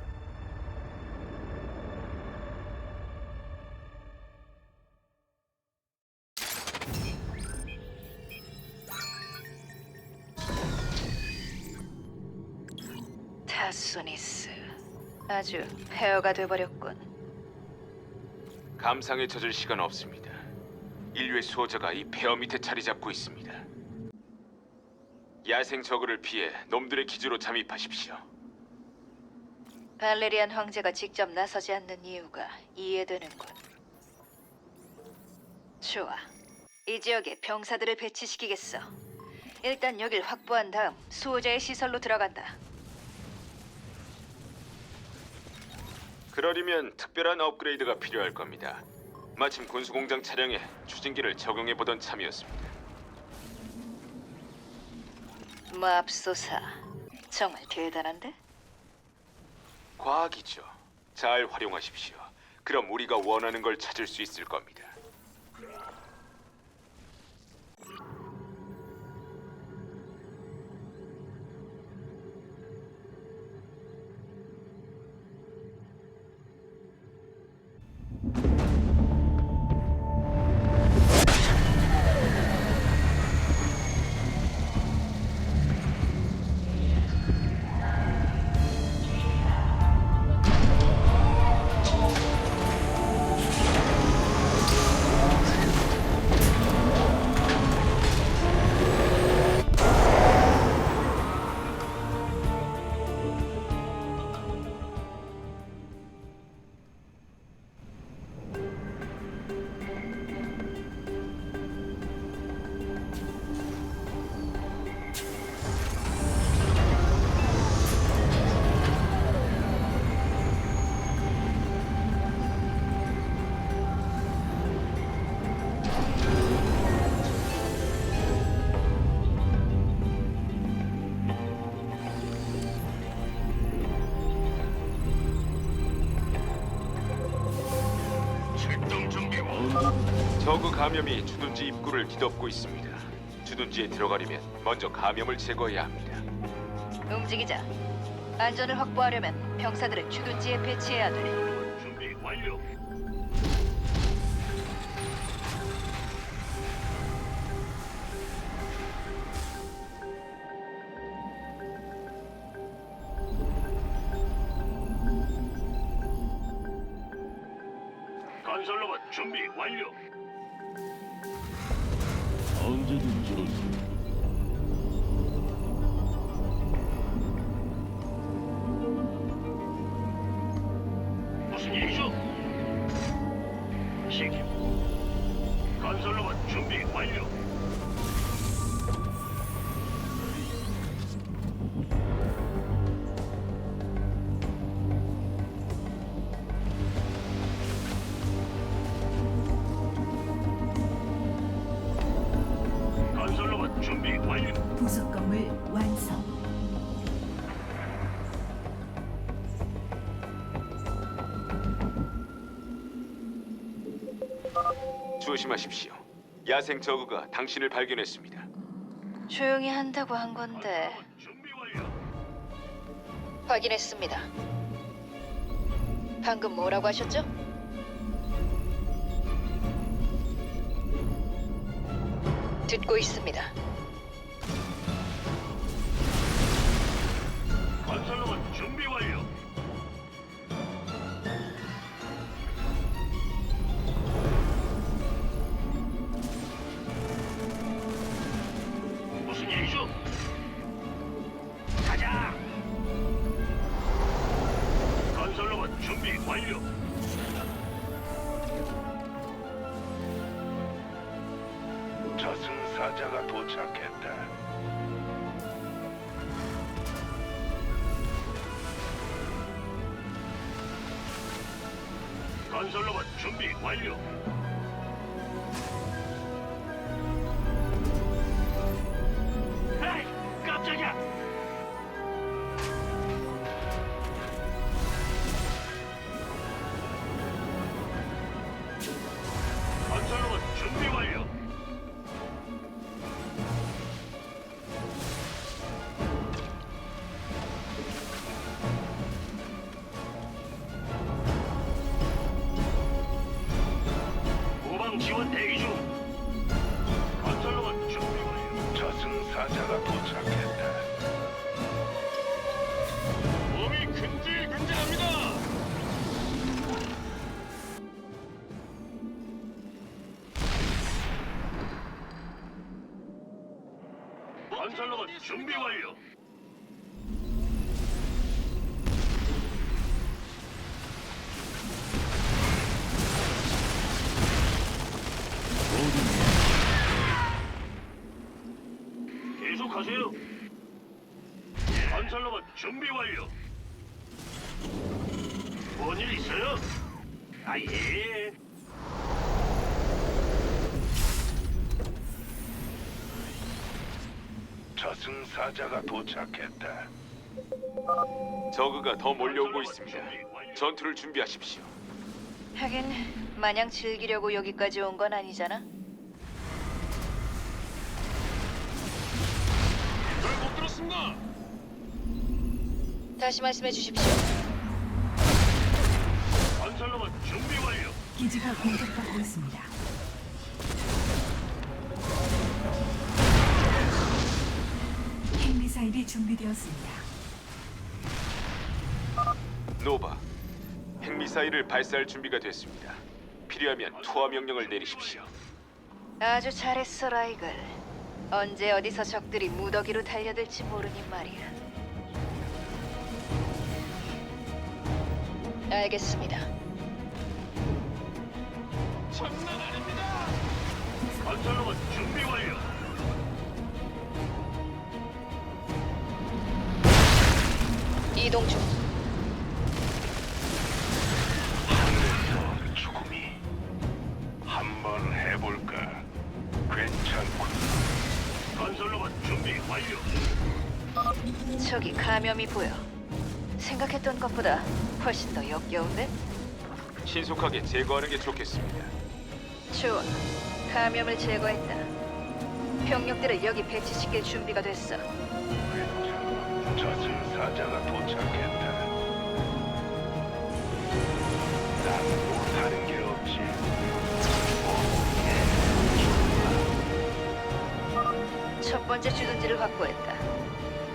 타소니스. 아주 폐허가 돼버렸군. 감상에 젖을 시간 없습니다. 인류의 수호자가 이 폐허 밑에 자리 잡고 있습니다. 야생 저그를 피해 놈들의 기지로 잠입하십시오. 발레리안 황제가 직접 나서지 않는 이유가 이해되는군. 좋아. 이 지역에 병사들을 배치시키겠어. 일단 여길 확보한 다음 수호자의 시설로 들어간다. 그러려면 특별한 업그레이드가 필요할 겁니다. 마침 군수공장 차량에 추진기를 적용해보던 참이었습니다. 맙소사, 정말 대단한데? 과학이죠. 잘 활용하십시오. 그럼 우리가 원하는 걸 찾을 수 있을 겁니다. 저그 감염이 주둔지 입구를 뒤덮고 있습니다. 주둔지에 들어가려면 먼저 감염을 제거해야 합니다. 움직이자. 안전을 확보하려면 병사들을 주둔지에 배치해야 돼. 준비 완료. 건설로봇 준비 완료. 언제든지 무슨 일이죠? 시키. 건설로봇 준비 완료. 건설로봇 준비 완료. 부속 건물 완성. 조심하십시오. 야생 저그가 당신을 발견했습니다. 조용히 한다고 한 건데. 준비 완료. 확인했습니다. 방금 뭐라고 하셨죠? 듣고 있습니다. 건설로봇 준비 완료. 무슨 일이죠? 가자. 건설로봇 준비 완료. 저승사자가 도착했다. 건설로봇 준비 완료. 에이, 깜짝이야. 건설로봇 준비 완료. 후방 지원 대기 중. 건설로봇 준비 완료. 저승사자가 도착했다. 몸이 근질근질합니다. 건설로봇 준비 완료. 계속하세요. 건설로봇 준비 완료. 뭔 일 있어요? 아 예. 저승사자가 도착했다. 저그가 더 몰려오고 있습니다. 전투를 준비하십시오. 하긴 마냥 즐기려고 여기까지 온 건 아니잖아. 못 들었습니다. 다시 말씀해 주십시오. 건설로봇 준비 완료. 기지가 공격받고 있습니다. 핵미사일이 준비되었습니다. 노바, 핵미사일을 발사할 준비가 됐습니다. 필요하면 투하 명령을 내리십시오. 아주 잘했어, 라이글. 언제 어디서 적들이 무더기로 달려들지 모르니 말이야. 알겠습니다. 장난 아닙니다. 건설로봇 준비 완료. 이동 중. 하늘에서 죽음이 한번 해볼까? 괜찮군. 건설로봇 준비 완료. 저기 감염이 보여. 생각했던 것보다 훨씬 더 역겨운데? 신속하게 제거하는 게 좋겠습니다. 좋아. 감염을 제거했다. 병력들을 여기 배치시킬 준비가 됐어. 저승사자가 도착했다. 난 못하는 게 없지. 첫 번째 주둔지를 확보했다.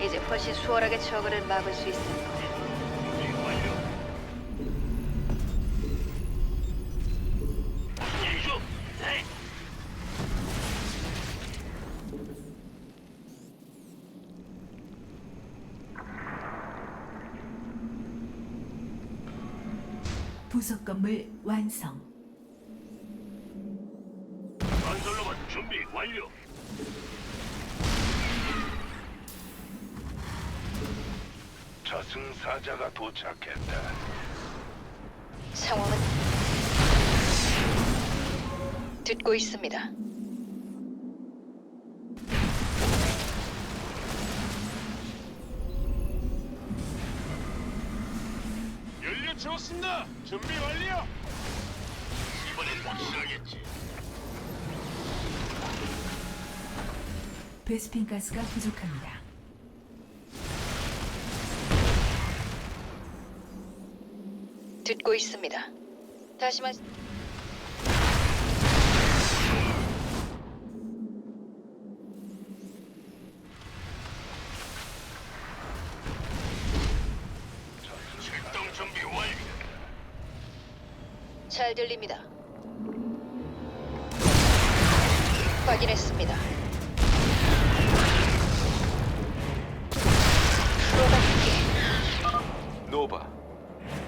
이제 훨씬 수월하게 저그를 막을 수 있을 거야. 준비 완료. 무슨 일이죠? 네. 부속 건물 완성. 건설로봇 준비 완료. 저승사자가 도착했다. 상황은 듣고 있습니다. 연료 채웠습니다. 준비 완료. 이번엔 확실하겠지. 베스핀 가스가 부족합니다. 듣고 있습니다. 다시 말씀. 출동 준비 완료. 잘 들립니다. 확인했습니다. 프로답게 노바,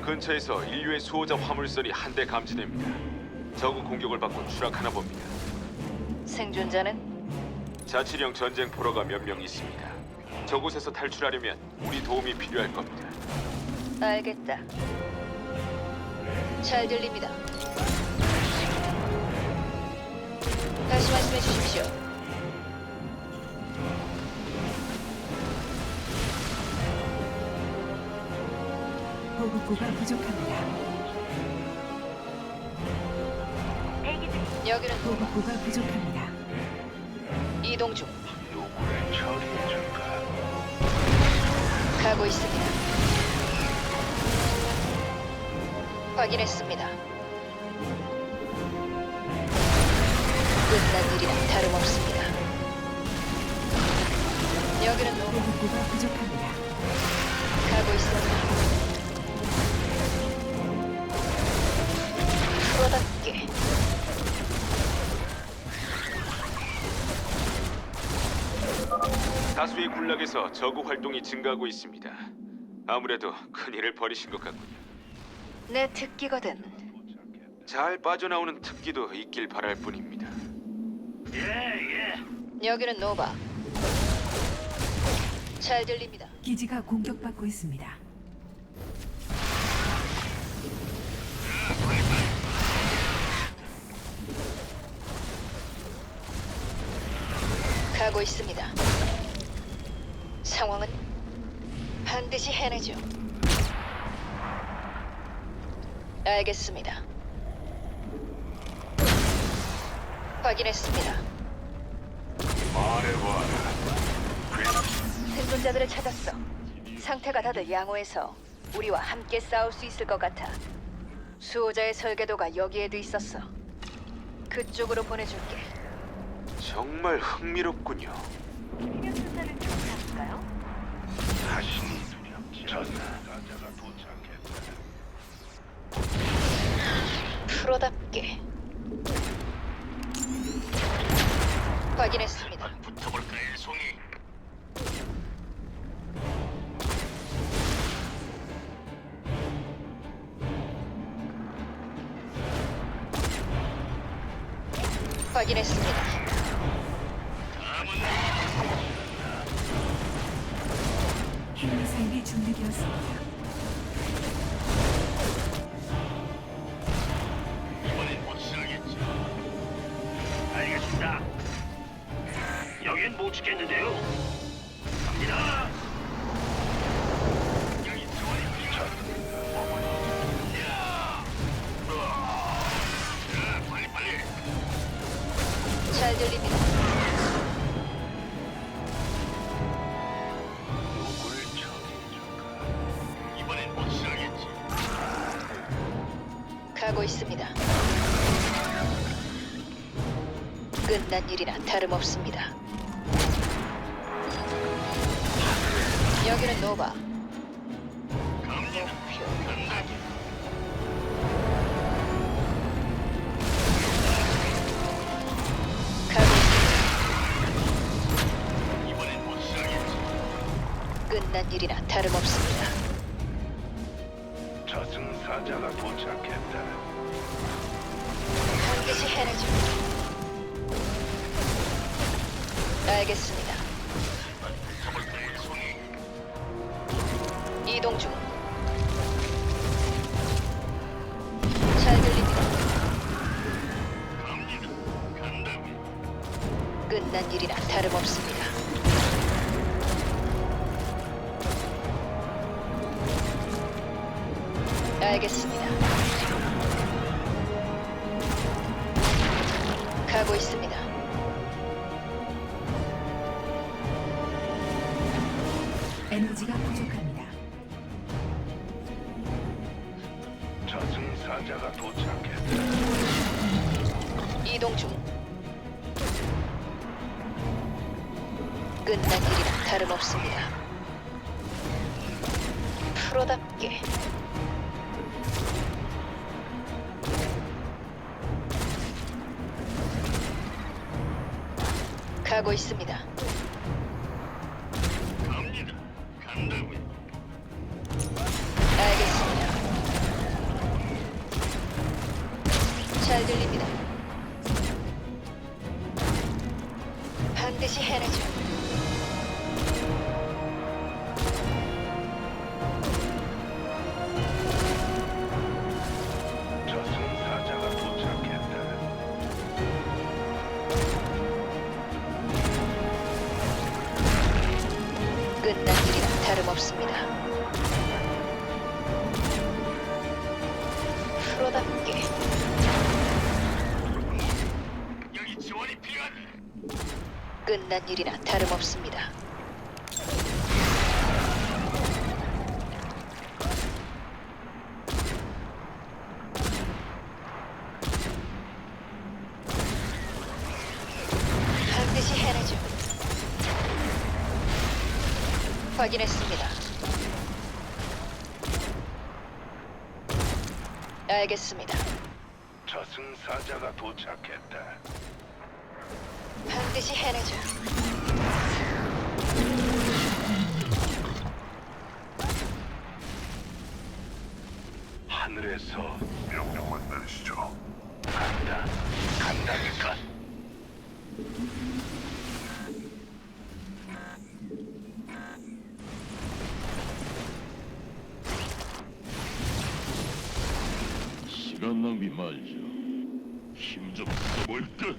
근처에서 인류의 수호자 화물선이 한 대 감지됩니다. 적은 공격을 받고 추락하나 봅니다. 생존자는 자치령 전쟁 포로가 몇 명 있습니다. 저곳에서 탈출하려면 우리 도움이 필요할 겁니다. 알겠다. 잘 들립니다. 다시 말씀해 주십시오. 보급고가 부족합니다. 여기는 보급고가 부족합니다. 이동 중. 요구를 처리해줄까? 가고 있습니다. 확인했습니다. 끝난 일이라 다름없습니다. 여기는 노. 보급고가 부족합니다. 가고 있습니다. 프로답게 다수의 군락에서 저구 활동이 증가하고 있습니다. 아무래도 큰일을 벌이신 것 같군요. 내 특기거든. 잘 빠져나오는 특기도 있길 바랄 뿐입니다. 여기는 노바. 잘 들립니다. 기지가 공격받고 있습니다. 가고 있습니다. 상황은 반드시 해내죠. 알겠습니다. 확인했습니다. 생존자들을 찾았어. 상태가 다들 양호해서 우리와 함께 싸울 수 있을 것 같아. 수호자의 설계도가 여기에도 있었어. 그쪽으로 보내줄게. 정말 흥미롭군요. 필요순서는 좀 잡을까요? 자신이 두렵지 않나. 도착했다. 프로답게. 확인했습니다. 붙어볼까, 일송이? 확인했습니다. 핵미사일이 준비되었습니다. 이번엔 못 쓰겠지. 알겠습니다. 여긴 못 지켰는데요. 갑니다. 여기 지원이 필요합니다. 빨리. 잘 들립니다. 누굴 처리해줄까? 이번엔 못 쓰겠지. 가고 있습니다. 끝난 일이나 다름없습니다. 여기는 노바. 가고 있습니다. 이번엔 못 쓰겠지. 끝난 일이나 다름없습니다. 저승사자가 도착했다. 반드시 해내죠. 알겠습니다. 이동 중. 잘 들립니다. 끝난 일이나 다름없습니다. 알겠습니다. 가고 있습니다. 에너지가 부족합니다. 저승사자가 도착했다. 이동 중. 끝난 일이나 다름없습니다. 프로답게. 가고 있습니다. 간다고요. 알겠습니다. 잘 들립니다. 반드시 해내죠. 저승사자가 도착했다. 끝난 일이나 다름없습니다. 프로답게. 여기 지원이 필요하다. 끝난 일이나 다름없습니다. 반드시 해내죠. 확인했습니다. 알겠습니다. 저승사자가 도착했다. 반드시 해내죠. 하늘에서 명령만 내리시죠. 간다니까. 시간 낭비 말죠. 힘 좀 써볼까?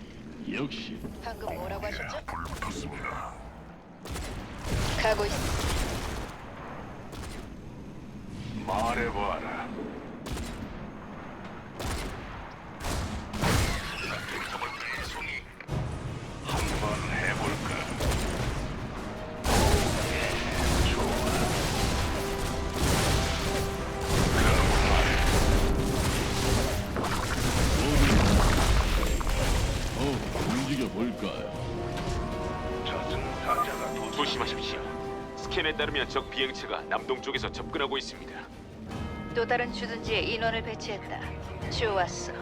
역시 방금 뭐라고 하셨죠? 불붙었습니다. 가고 있. 말해봐라. 한번 해볼까? 움직여 볼까요? 저승사자가 조심하십시오. 스캔에 따르면 적 비행체가 남동쪽에서 접근하고 있습니다. 또 다른 주둔지에 인원을 배치했다. 좋았어.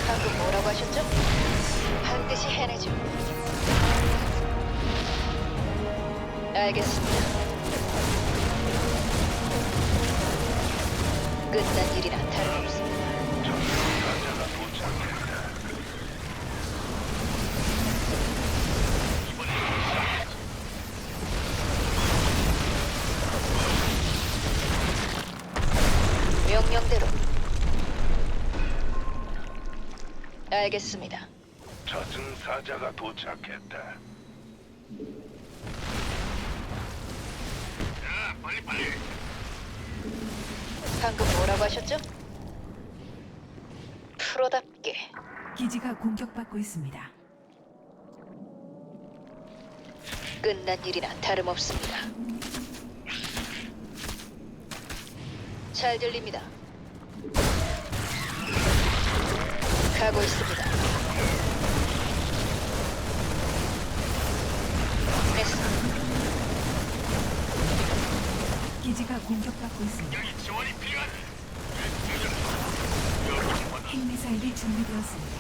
방금 뭐라고 하셨죠? 반드시 해내죠. 알겠습니다. 끝난 일이라 다름없습니다. 저승사자가 도착했다. 명령대로. 알겠습니다. 저승사자가 도착했다. 야, 빨리. 방금 뭐라고 하셨죠? 프로답게. 기지가 공격받고 있습니다. 끝난 일이나 다름없습니다. 잘 들립니다. 가고 있습니다. 했습니다. 기지가 공격받고 있습니다. 지원이 필요하다. 핵미사일이 준비되었습니다.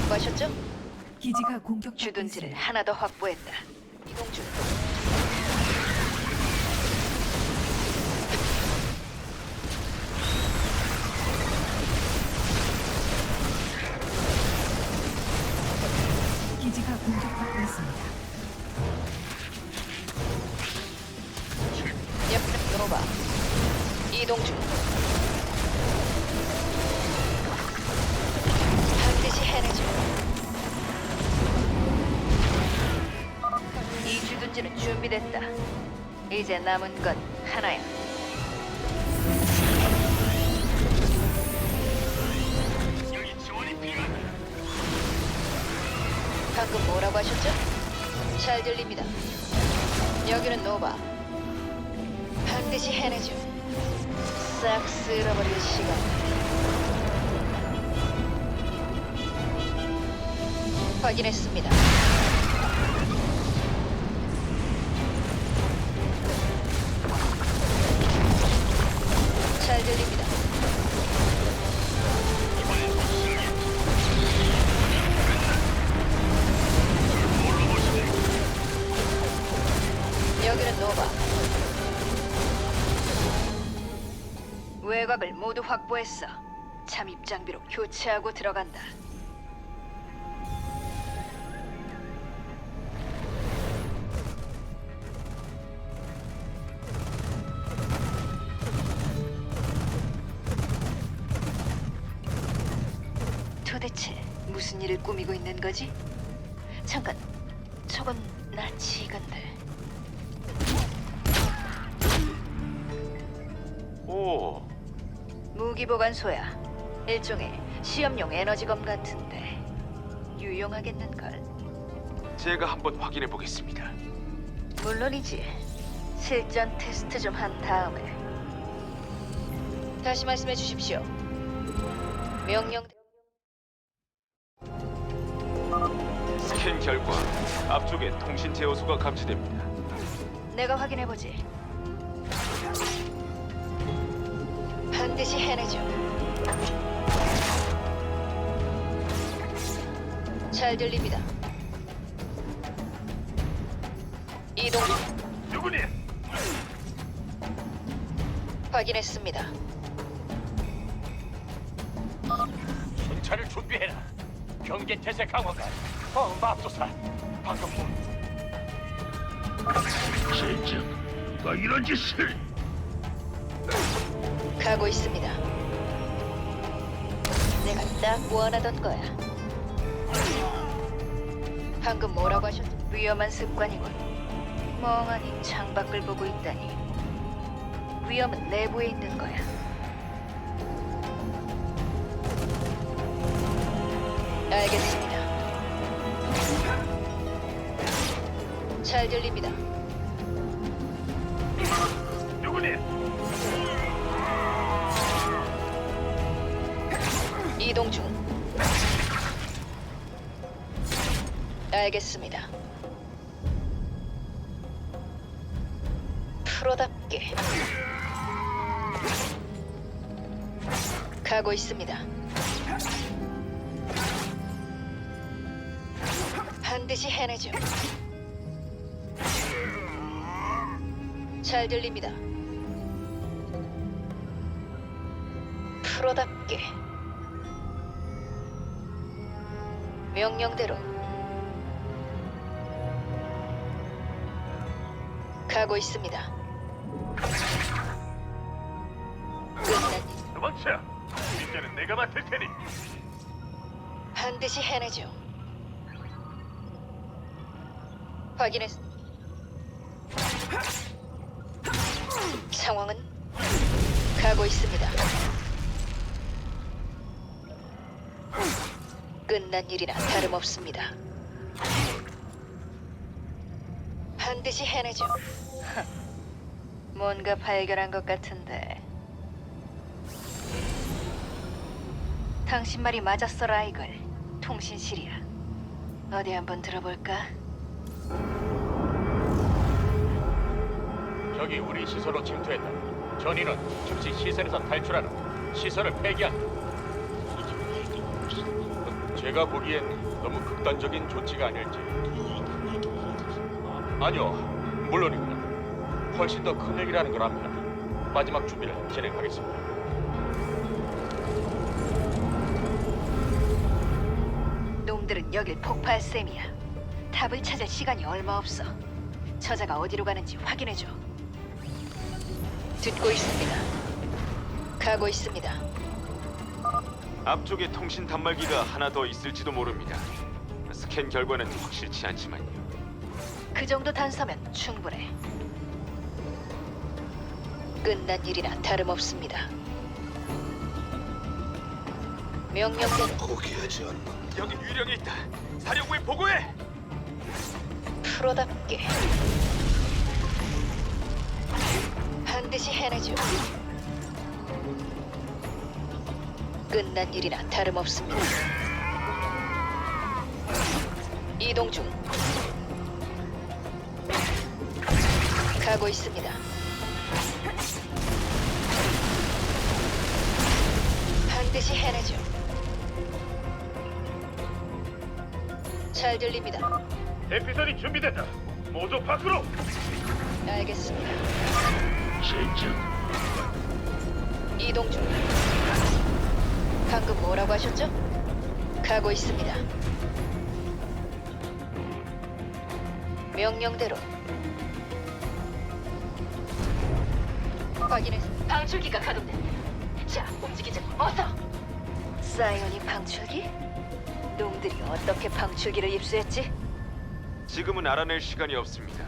뭐 하셨죠? 기지가 공격받고 주둔지를 있습니다. 하나 더 확보했다. 이동 중. 기지가 공격받고 있습니다. 옆으로 들어봐. 이동 중. 반드시 해내죠. 이 주둔지는 준비됐다. 이제 남은 건 하나야. 방금 뭐라고 하셨죠? 잘 들립니다. 여기는 노바. 반드시 해내죠. 싹 쓸어버릴 시간. 확인했습니다. 잘 들립니다. 여기는 노바. 외곽을 모두 확보했어. 잠입 장비로 교체하고 들어간다. 도대체 무슨 일을 꾸미고 있는 거지? 잠깐, 저건 나치건들. 오, 무기 보관소야. 일종의 시험용 에너지검 같은데 유용하겠는걸. 제가 한번 확인해 보겠습니다. 물론이지. 실전 테스트 좀 한 다음에. 다시 말씀해 주십시오. 명령. 스캔 결과 앞쪽에 통신 제어수가 감지됩니다. 내가 확인해 보지. 반드시 해내죠. 잘 들립니다. 이동. 누구니? 확인했습니다. 순찰을 준비해라. 경계 태세 강화가. 맙소사. 방금 실적 누가 이런 짓을? 가고 가고 있습니다. 내가 딱 원하던 거야. 방금 뭐라고 하셨? 위험한 습관이군. 멍하니 창밖을 보고 있다니. 위험은 내부에 있는 거야. 알겠습니다. 잘 들립니다. 누구니? 이동 중. 알겠습니다. 프로답게 가고 있습니다. 반드시 해내죠. 잘 들립니다. 프로답게 명령대로 가고 있습니다. 끝난 도망쳐. 이제는 내가 맡을 테니. 반드시 해내죠. 확인했. 상황은 가고 있습니다. 끝난 일이나 다름없습니다. 반드시 해내죠. 뭔가 발견한 것 같은데. 당신 말이 맞았어, 라이글. 통신실이야. 어디 한번 들어볼까? 적이 우리 시설로 침투했다. 전인은 즉시 시설에서 탈출하라. 시설을 폐기한다. 제가 보기엔 너무 극단적인 조치가 아닐지. 아니요, 물론입니다. 훨씬 더 큰 얘기라는 걸 압니다. 마지막 준비를 진행하겠습니다. 놈들은 여길 폭파할 셈이야. 탑을 찾을 시간이 얼마 없어. 저자가 어디로 가는지 확인해줘. 듣고 있습니다. 가고 있습니다. 앞쪽에 통신 단말기가 하나 더 있을지도 모릅니다. 스캔 결과는 확실치 않지만요. 그 정도 단서면 충분해. 끝난 일이나 다름없습니다. 명령대로 포기하지 않는다. 여기 유령이 있다. 사령부에 보고해. 프로답게 반드시 해내죠. 끝난 일이나 다름없습니다. 이동 중. 가고 있습니다. 반드시 해내죠. 잘 들립니다. 대피선이 준비됐다. 모두 밖으로. 알겠습니다. 이동 중. 방금 뭐라고 하셨죠? 가고 있습니다. 명령대로. 확인했어. 방출기가 가동된다. 자, 움직이자. 어서. 사이오닉 방출기? 놈들이 어떻게 방출기를 입수했지? 지금은 알아낼 시간이 없습니다.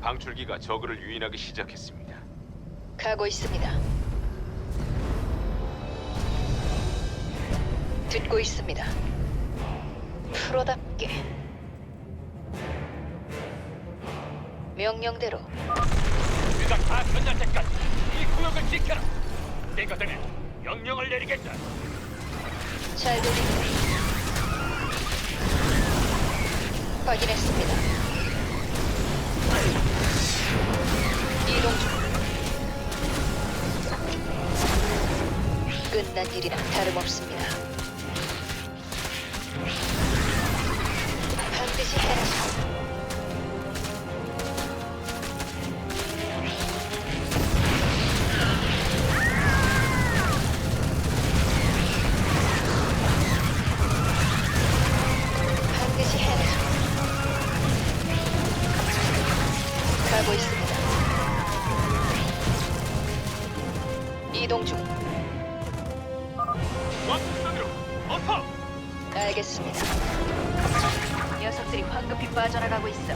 방출기가 저그를 유인하기 시작했습니다. 가고 있습니다. 듣고 있습니다. 프로답게 명령대로. 우리가 다 끝날 때까지 이 구역을 지켜라. 내가 되면 명령을 내리겠다. 잘 들립니다. 확인했습니다. 이동 중. 끝난 일이나 다름없습니다. 반드시 해내죠. 반드시 해내죠. 가고 있습니다. 이동 중. 왕복선으로 어서! 알겠습니다. 녀석들이 황급히 빠져나가고 있어.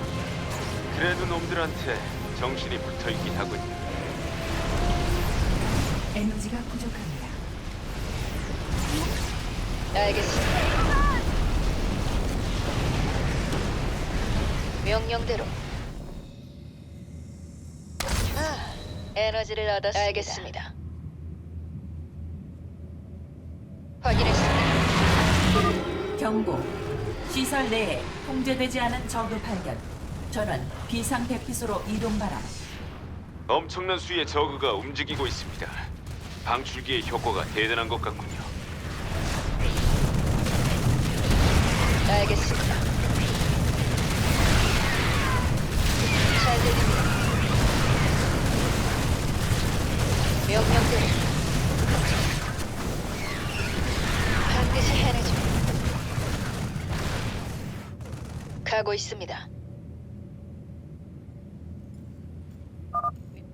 그래도 놈들한테 정신이 붙어있긴 하군요. 에너지가 부족합니다. 알겠습니다. 명령대로. 에너지를 얻었습니다. 알겠습니다. 확인했습니다. 경고. 시설 내에 통제되지 않은 저그 발견. 전원 비상 대피소로 이동 바람. 엄청난 수의 저그가 움직이고 있습니다. 방출기의 효과가 대단한 것 같군요. 알겠습니다. 잘 들립니다. 명령대로. 반드시 해내죠. 가고 있습니다.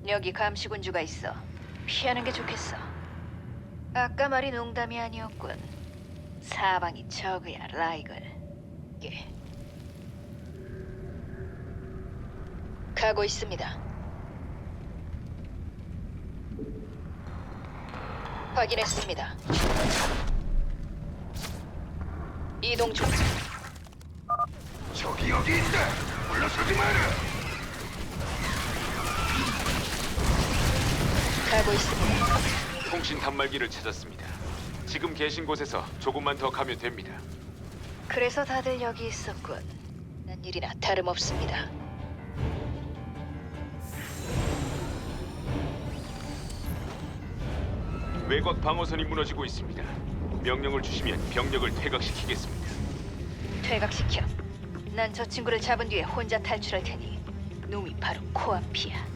여기 감시군주가 있어. 피하는 게 좋겠어. 아까 말이 농담이 아니었군. 사방이 저그야, 라이글. 가고 있습니다. 확인했습니다. 이동 중. 저기 여기 있다! 물러서지 마라! 가고 있습니다. 통신 단말기를 찾았습니다. 지금 계신 곳에서 조금만 더 가면 됩니다. 그래서 다들 여기 있었군. 난 일이나 다름없습니다. 외곽 방어선이 무너지고 있습니다. 명령을 주시면 병력을 퇴각시키겠습니다. 퇴각시켜. 난 저 친구를 잡은 뒤에 혼자 탈출할 테니 놈이 바로 코앞이야.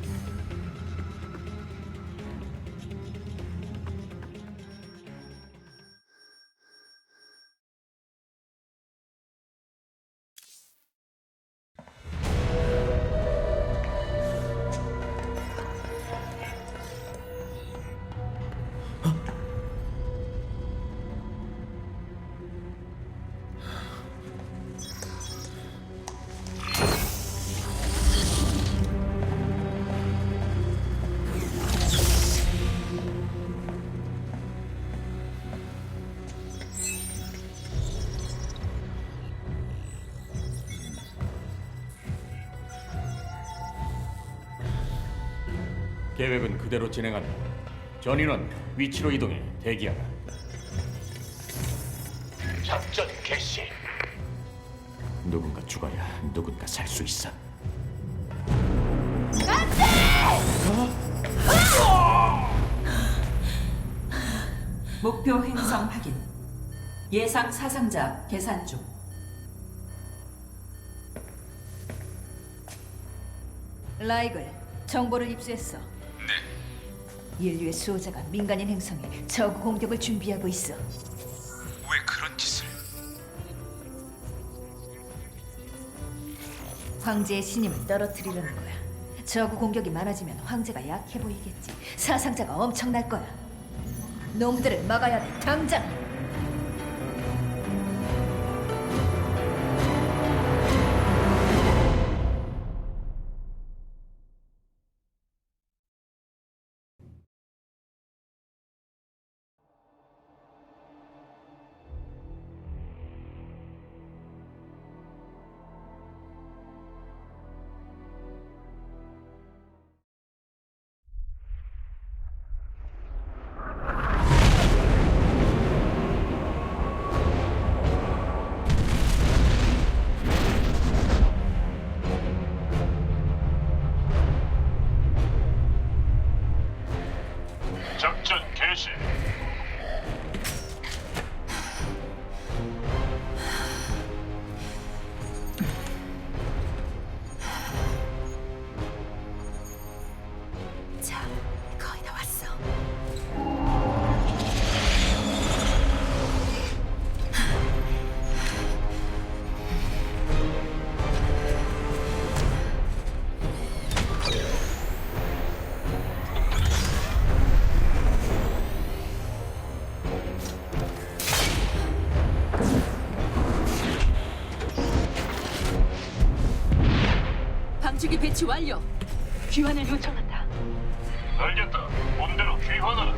계획은 그대로 진행한다. 전인원 위치로 이동해 대기하라. 작전 개시. 누군가 죽어야 누군가 살 수 있어. 목표 행성 확인. 예상 사상자 계산 중. 라이글, 정보를 입수했어. 네. 인류의 수호자가 민간인 행성에 저그 공격을 준비하고 있어. 왜 그런 짓을? 황제의 신임을 떨어뜨리려는 거야. 저그 공격이 많아지면 황제가 약해 보이겠지. 사상자가 엄청날 거야. 놈들을 막아야 돼, 당장! 작전 개시. 자, 거의 다 왔어. 배치 완료. 귀환을 요청한다. 알겠다. 본대로 귀환하라.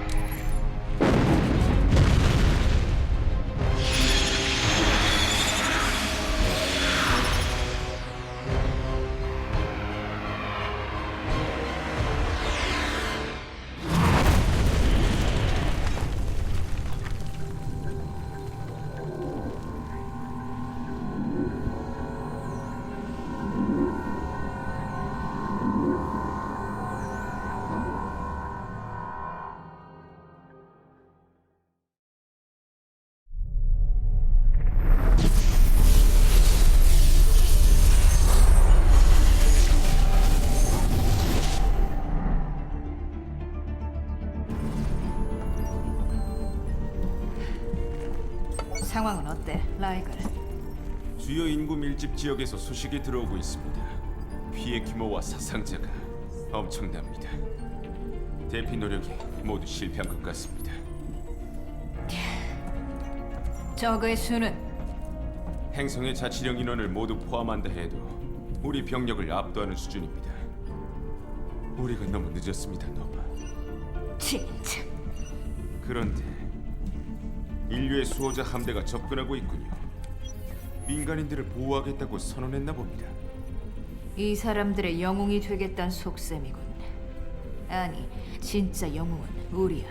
상황은 어때, 라이글? 주요 인구 밀집 지역에서 소식이 들어오고 있습니다. 피해 규모와 사상자가 엄청납니다. 대피 노력이 모두 실패한 것 같습니다. 저그의 수는? 행성의 자치령 인원을 모두 포함한다 해도 우리 병력을 압도하는 수준입니다. 우리가 너무 늦었습니다, 노바. 진짜. 그런데 인류의 수호자 함대가 접근하고 있군요. 민간인들을 보호하겠다고 선언했나 봅니다. 이 사람들의 영웅이 되겠다는 속셈이군. 아니, 진짜 영웅은 우리야.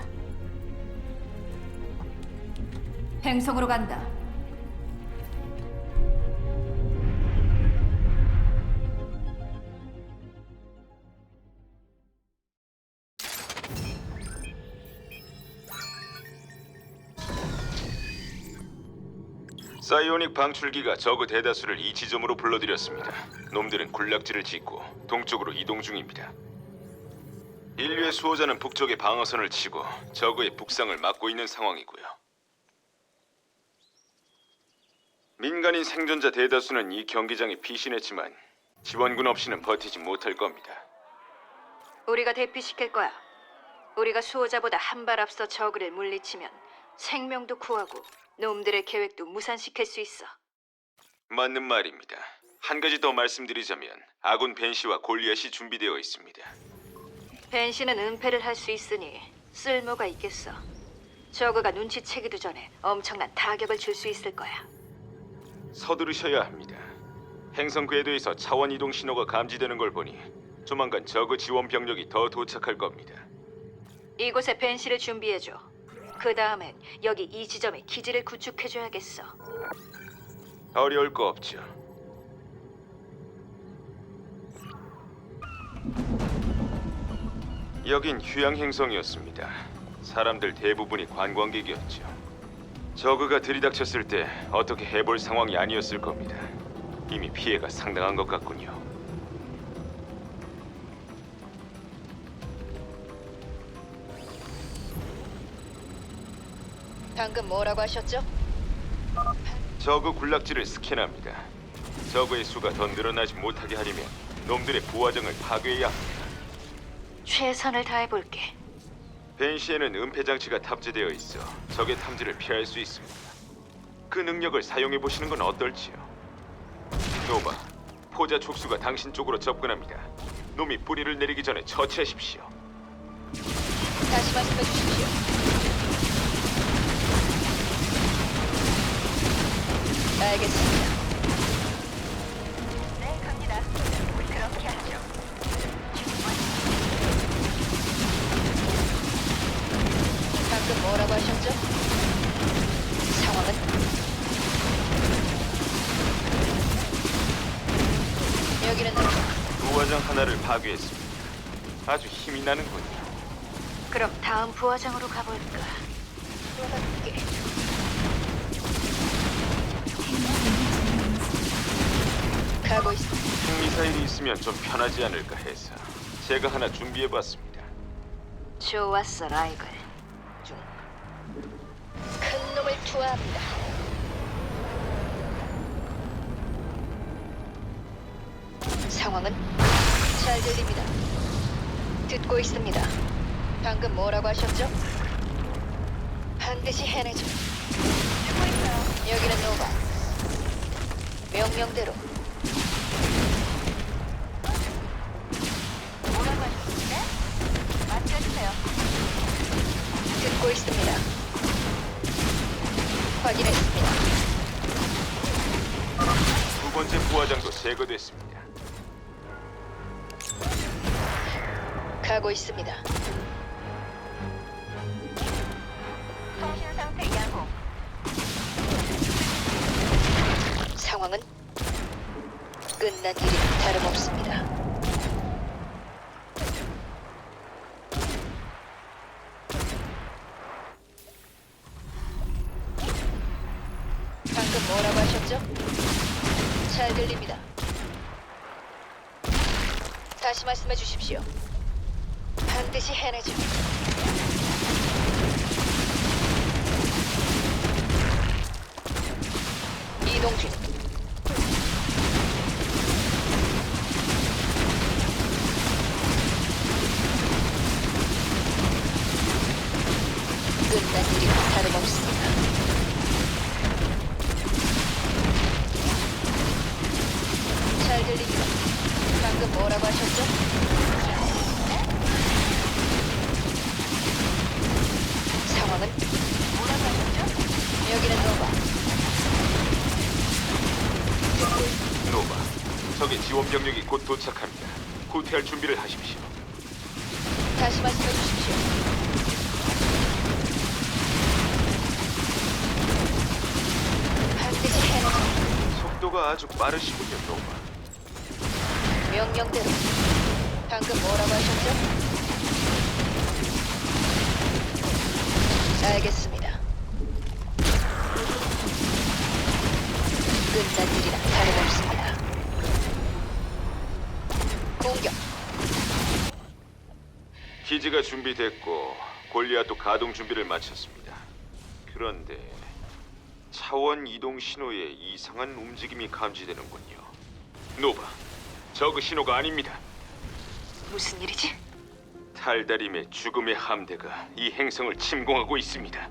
행성으로 간다. 사이오닉 방출기가 저그 대다수를 이 지점으로 불러들였습니다. 놈들은 군락지를 짓고 동쪽으로 이동 중입니다. 인류의 수호자는 북쪽에 방어선을 치고 저그의 북상을 막고 있는 상황이고요. 민간인 생존자 대다수는 이 경기장에 피신했지만 지원군 없이는 버티지 못할 겁니다. 우리가 대피시킬 거야. 우리가 수호자보다 한 발 앞서 저그를 물리치면 생명도 구하고 놈들의 계획도 무산시킬 수 있어. 맞는 말입니다. 한 가지 더 말씀드리자면 아군 벤시와 골리앗이 준비되어 있습니다. 벤시는 은폐를 할 수 있으니 쓸모가 있겠어. 저그가 눈치채기도 전에 엄청난 타격을 줄 수 있을 거야. 서두르셔야 합니다. 행성 궤도에서 차원 이동 신호가 감지되는 걸 보니 조만간 저그 지원 병력이 더 도착할 겁니다. 이곳에 벤시를 준비해줘. 그 다음엔 여기 이 지점에 기지를 구축해줘야겠어. 어려울 거 없죠. 여긴 휴양 행성이었습니다. 사람들 대부분이 관광객이었죠. 저그가 들이닥쳤을 때 어떻게 해볼 상황이 아니었을 겁니다. 이미 피해가 상당한 것 같군요. 방금 뭐라고 하셨죠? 저그 군락지를 스캔합니다. 저그의 수가 더 늘어나지 못하게 하려면 놈들의 부하정을 파괴해야 합니다. 최선을 다해볼게. 벤시에는 은폐 장치가 탑재되어 있어 적의 탐지를 피할 수 있습니다. 그 능력을 사용해 보시는 건 어떨지요? 노바, 포자 촉수가 당신 쪽으로 접근합니다. 놈이 뿌리를 내리기 전에 처치하십시오. 다시 말씀해 주십시오. 알겠습니다. 네, 갑니다. 그렇게 하죠. 방금 뭐라고 하셨죠? 상황은? 여기는 부하장 하나를 파괴했습니다. 아주 힘이 나는군요. 그럼 다음 부하장으로 가볼까? 놀아볼게. 가고 있어. 핵미사일이 있으면 좀 편하지 않을까 해서 제가 하나 준비해봤습니다. 좋았어, 라이글. 큰 놈을 투하합니다. 상황은? 잘 들립니다. 듣고 있습니다. 방금 뭐라고 하셨죠? 반드시 해내죠. 듣고 있어요. 여기는 노바. 명령대로. 듣고 있습니다. 확인했습니다. 두 번째 부하장도 제거됐습니다. 가고 있습니다. 통신 상태 양호. 상황은 끝난 일이 다름없습니다. 방금 뭐라고 하셨죠? 잘 들립니다. 다시 말씀해 주십시오. 반드시 해내죠. 이동 중. 끝난 일이 다름없습니다. 잘 들립니다. 방금 뭐라고 하셨죠? 상황은? 뭐라고 하셨죠? 여기는 노바. 노바, 적의 지원 병력이 곧 도착합니다. 후퇴할 준비를 하십시오. 다시 말씀해 주십시오. 반드시 해내죠. 속도가 아주 빠르시군요, 노바. 명령대로. 방금 뭐라고 하셨죠? 알겠습니다. 끝난 일이라 다름없습니다. 공격. 기지가 준비됐고 골리앗도 가동 준비를 마쳤습니다. 그런데 차원 이동 신호에 이상한 움직임이 감지되는군요. 노바, 저그 신호가 아닙니다. 무슨 일이지? 탈다림의 죽음의 함대가 이 행성을 침공하고 있습니다.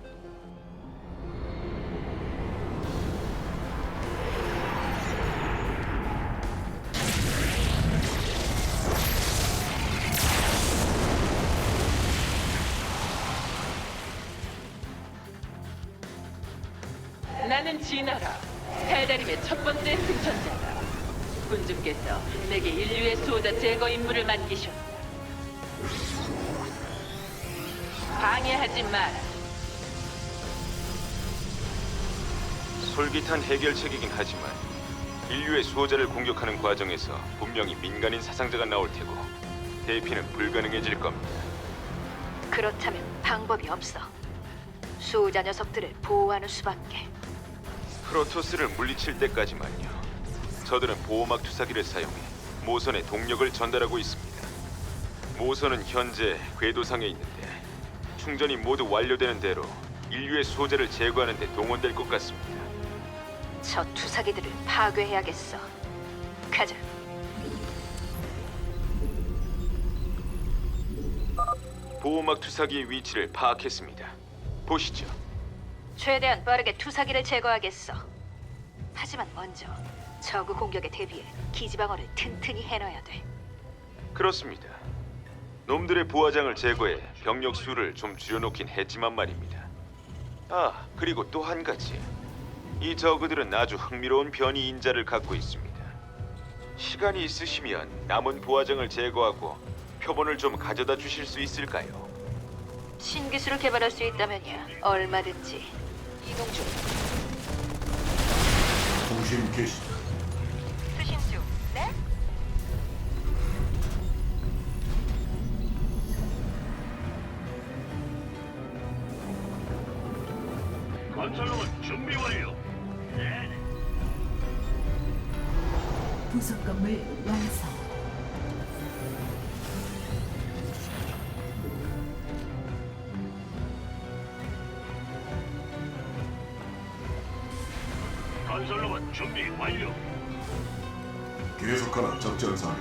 나는 진아라. 달다림의 첫 번째 승천자다. 군주께서 내게 인류의 수호자 제거 임무를 맡기셨다. 방해하지 마라. 솔깃한 해결책이긴 하지만 인류의 수호자를 공격하는 과정에서 분명히 민간인 사상자가 나올 테고 대피는 불가능해질 겁니다. 그렇다면 방법이 없어. 수호자 녀석들을 보호하는 수밖에. 프로토스를 물리칠 때까지만요. 저들은 보호막 투사기를 사용해 모선에 동력을 전달하고 있습니다. 모선은 현재 궤도상에 있는데 충전이 모두 완료되는 대로 인류의 수호자를 제거하는 데 동원될 것 같습니다. 저 투사기들을 파괴해야겠어. 가자. 보호막 투사기의 위치를 파악했습니다. 보시죠. 최대한 빠르게 투사기를 제거하겠어. 하지만 먼저 저그 공격에 대비해 기지방어를 튼튼히 해놔야 돼. 그렇습니다. 놈들의 부하장을 제거해 병력 수를 좀 줄여놓긴 했지만 말입니다. 아, 그리고 또 한 가지. 이 저그들은 아주 흥미로운 변이 인자를 갖고 있습니다. 시간이 있으시면 남은 부하장을 제거하고 표본을 좀 가져다 주실 수 있을까요? 신기술을 개발할 수 있다면야 얼마든지. 이동 중. 통신 개시. 수신 중. 네? 건설로만 준비 완료. 네. 부속 건물 완성. 건설로만 준비 완료. 계속하라 작전상.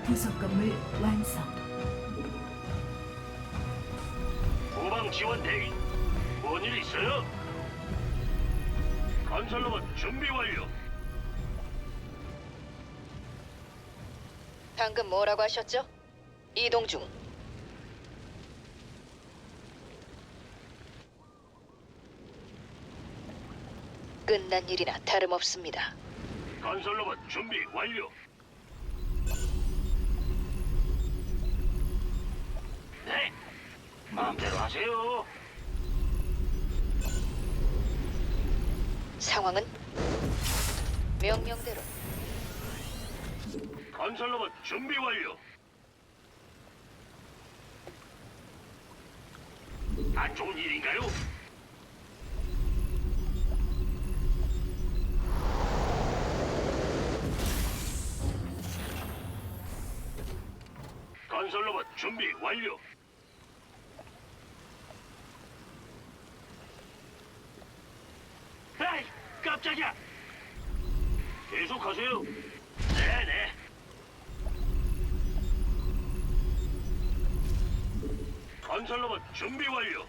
부속 건물 완성. 후방 지원 대기. 뭔 일 있어요? 건설로만 준비 완료. 방금 뭐라고 하셨죠? 이동 중. 끝난 일이나 다름없습니다. 건설로봇 준비 완료. 네, 마음대로 하세요. 상황은 명령대로. 건설로봇 준비 완료. 안 좋은 일인가요? 건설로봇 준비 완료. 에이, 깜짝이야. 계속하세요. 네네. 건설로봇 준비 완료.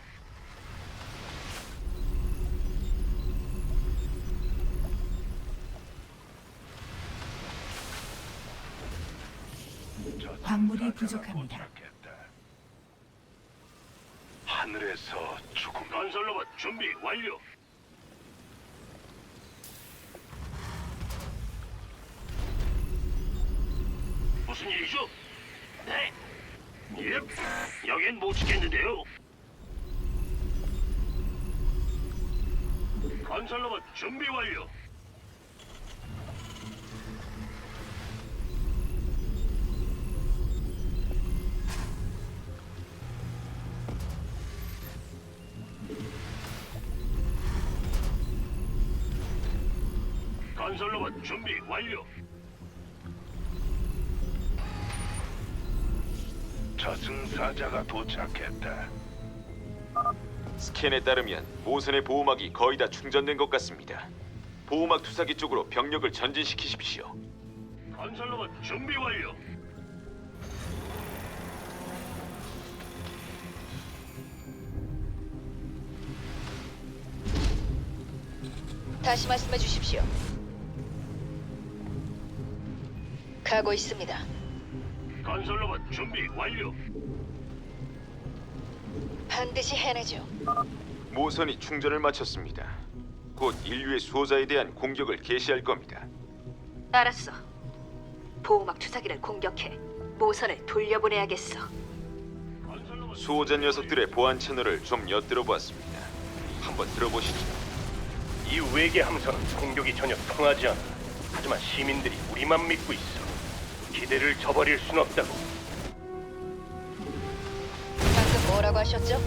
광물이 부족합니다. 하늘에서 죽음. 건설로봇 준비 완료. 무슨 일이죠? 네. 예. 여긴 못 지켰는데요. 건설로봇 준비 완료. 건설로봇 준비 완료. 저승사자가 도착했다. 스캔에 따르면 모선의 보호막이 거의 다 충전된 것 같습니다. 보호막 투사기 쪽으로 병력을 전진시키십시오. 건설로봇 준비 완료. 다시 말씀해 주십시오. 가고 있습니다. 건설로봇 준비 완료. 반드시 해내죠. 모선이 충전을 마쳤습니다. 곧 인류의 수호자에 대한 공격을 개시할 겁니다. 알았어. 보호막 투사기를 공격해 모선을 돌려보내야겠어. 수호자 녀석들의 보안 채널을 좀 엿들어 보았습니다. 한번 들어보시죠. 이 외계 함선은 공격이 전혀 통하지 않아. 하지만 시민들이 우리만 믿고 있어. 기대를 저버릴 순 없다고. 방금 뭐라고 하셨죠?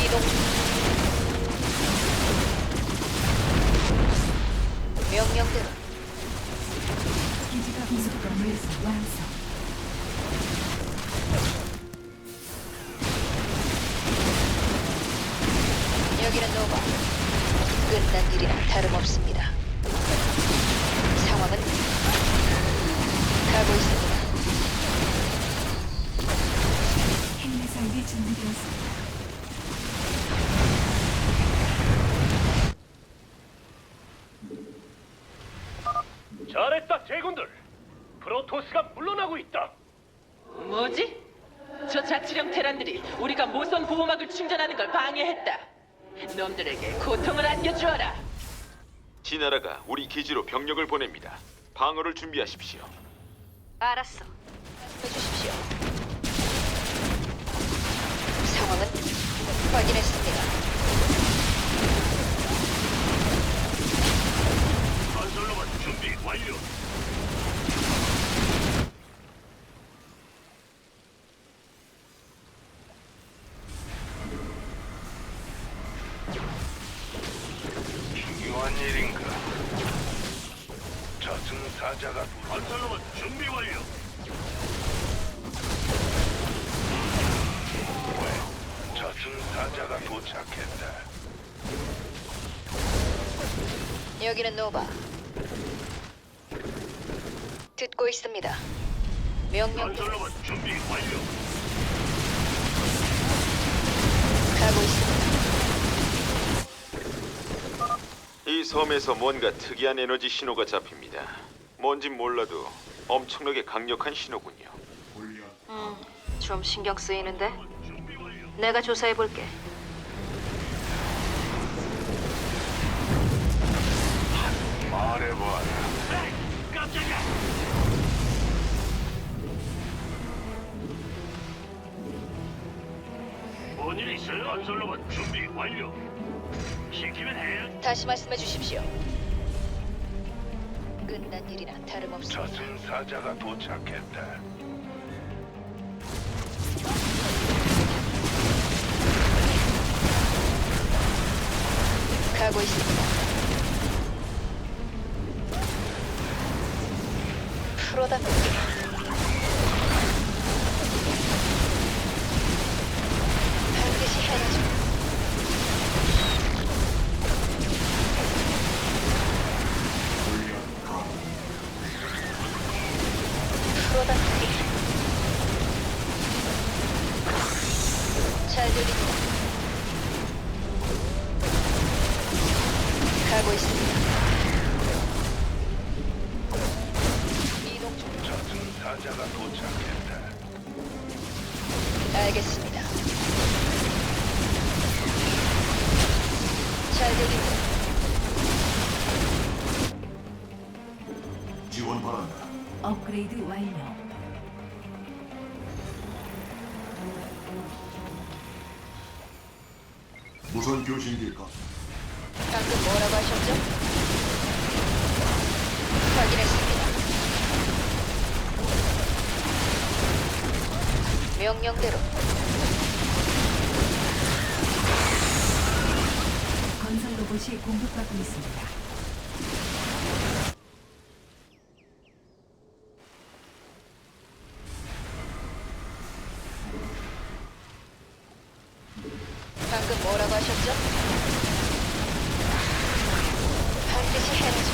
이동. 명령대로. 기지가 부속 건물 완성. 여기는 노바. 끝난 일이나 다름없습니다. 상황은 가고 있습니다. 핵미사일이 준비되었습니다. 잘했다, 제군들. 프로토스가 물러나고 있다. 뭐지? 저 자치령 테란들이 우리가 모선 보호막을 충전하는 걸 방해했다. 놈들에게 고통을 안겨주어라. 지나라가 우리 기지로 병력을 보냅니다. 방어를 준비하십시오. 알았어. 해주십시오. 상황은 확인했습니다. 건설로봇 준비 완료. 중요한 일인가? 저승사자가 건설로봇 준비 완료. 저승사자가 도착했다. 여기는 노바. 듣고 있습니다. 명령 건설로봇 준비 완료. 가고 있습니다. 이 섬에서 뭔가 특이한 에너지 신호가 잡힙니다. 뭔진 몰라도 엄청나게 강력한 신호군요. 좀 신경 쓰이는데? 내가 조사해 볼게. 말해봐라. 깜짝이야. 뭔일 있어요? 건설로봇 준비 완료. 시키면 해요. 다시 말씀해 주십시오. 끝난 일이나 다름없습니다. 저승사자가 도착했다. 가고 있습니다. 프로답게 반드시 해내죠. 프로답게 잘 들립니다. 가고 있습니다. 이동 중. 저승사자가 도착했다. 알겠습니다. 잘 들립니다. 지원 바란다. 업그레이드 완료. 무선 교신기일까? 방금 뭐라고 하셨죠? 확인했습니다. 명령대로 건설 로봇이 공격받고 있습니다. 방금 뭐라고 하셨죠? 반드시 해내죠.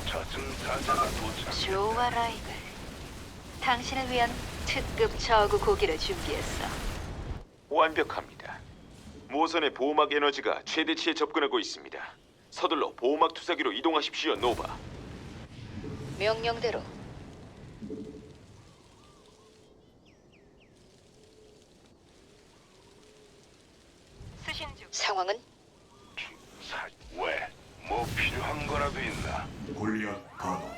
저승사자가 도착. 좋아, 라이글. 당신을 위한 특급 저그 고기를 준비했어. 완벽합니다. 모선의 보호막 에너지가 최대치에 접근하고 있습니다. 서둘러 보호막 투사기로 이동하십시오, 노바. 명령대로 수신 중. 상황은 왜? 뭐 필요한 거라도 있나? 골리앗 가동.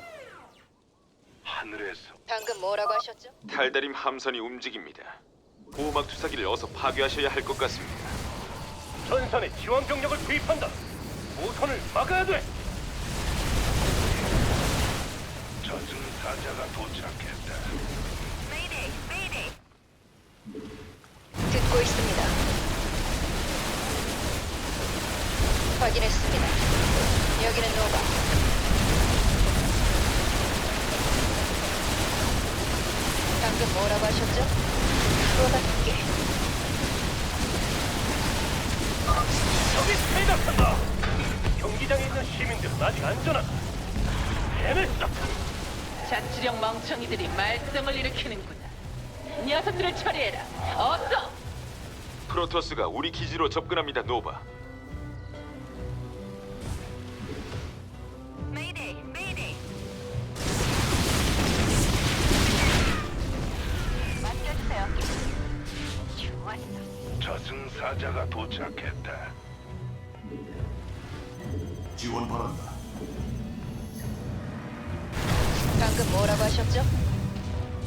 하늘에서 방금 뭐라고 하셨죠? 달다림 함선이 움직입니다. 보호막 투사기를 어서 파괴하셔야 할 것 같습니다. 전선에 지원 병력을 투입한다. 모선을 막아야 돼. 저승사자가 도착했다. 듣고 있습니다. 확인했습니다. 여기는 노바. 방금 뭐라고 하셨죠? 프로답게 적이 퇴각한다. 경기장에 있는 시민들은 아직 안전하다. 해냈다. 자치령 멍청이들이 말썽을 일으키는구나. 녀석들을 처리해라. 어서! 프로토스가 우리 기지로 접근합니다, 노바. 맡겨주세요. 좋았어. 저승사자가 도착했다. 지원 바란다. 방금 뭐라고 하셨죠?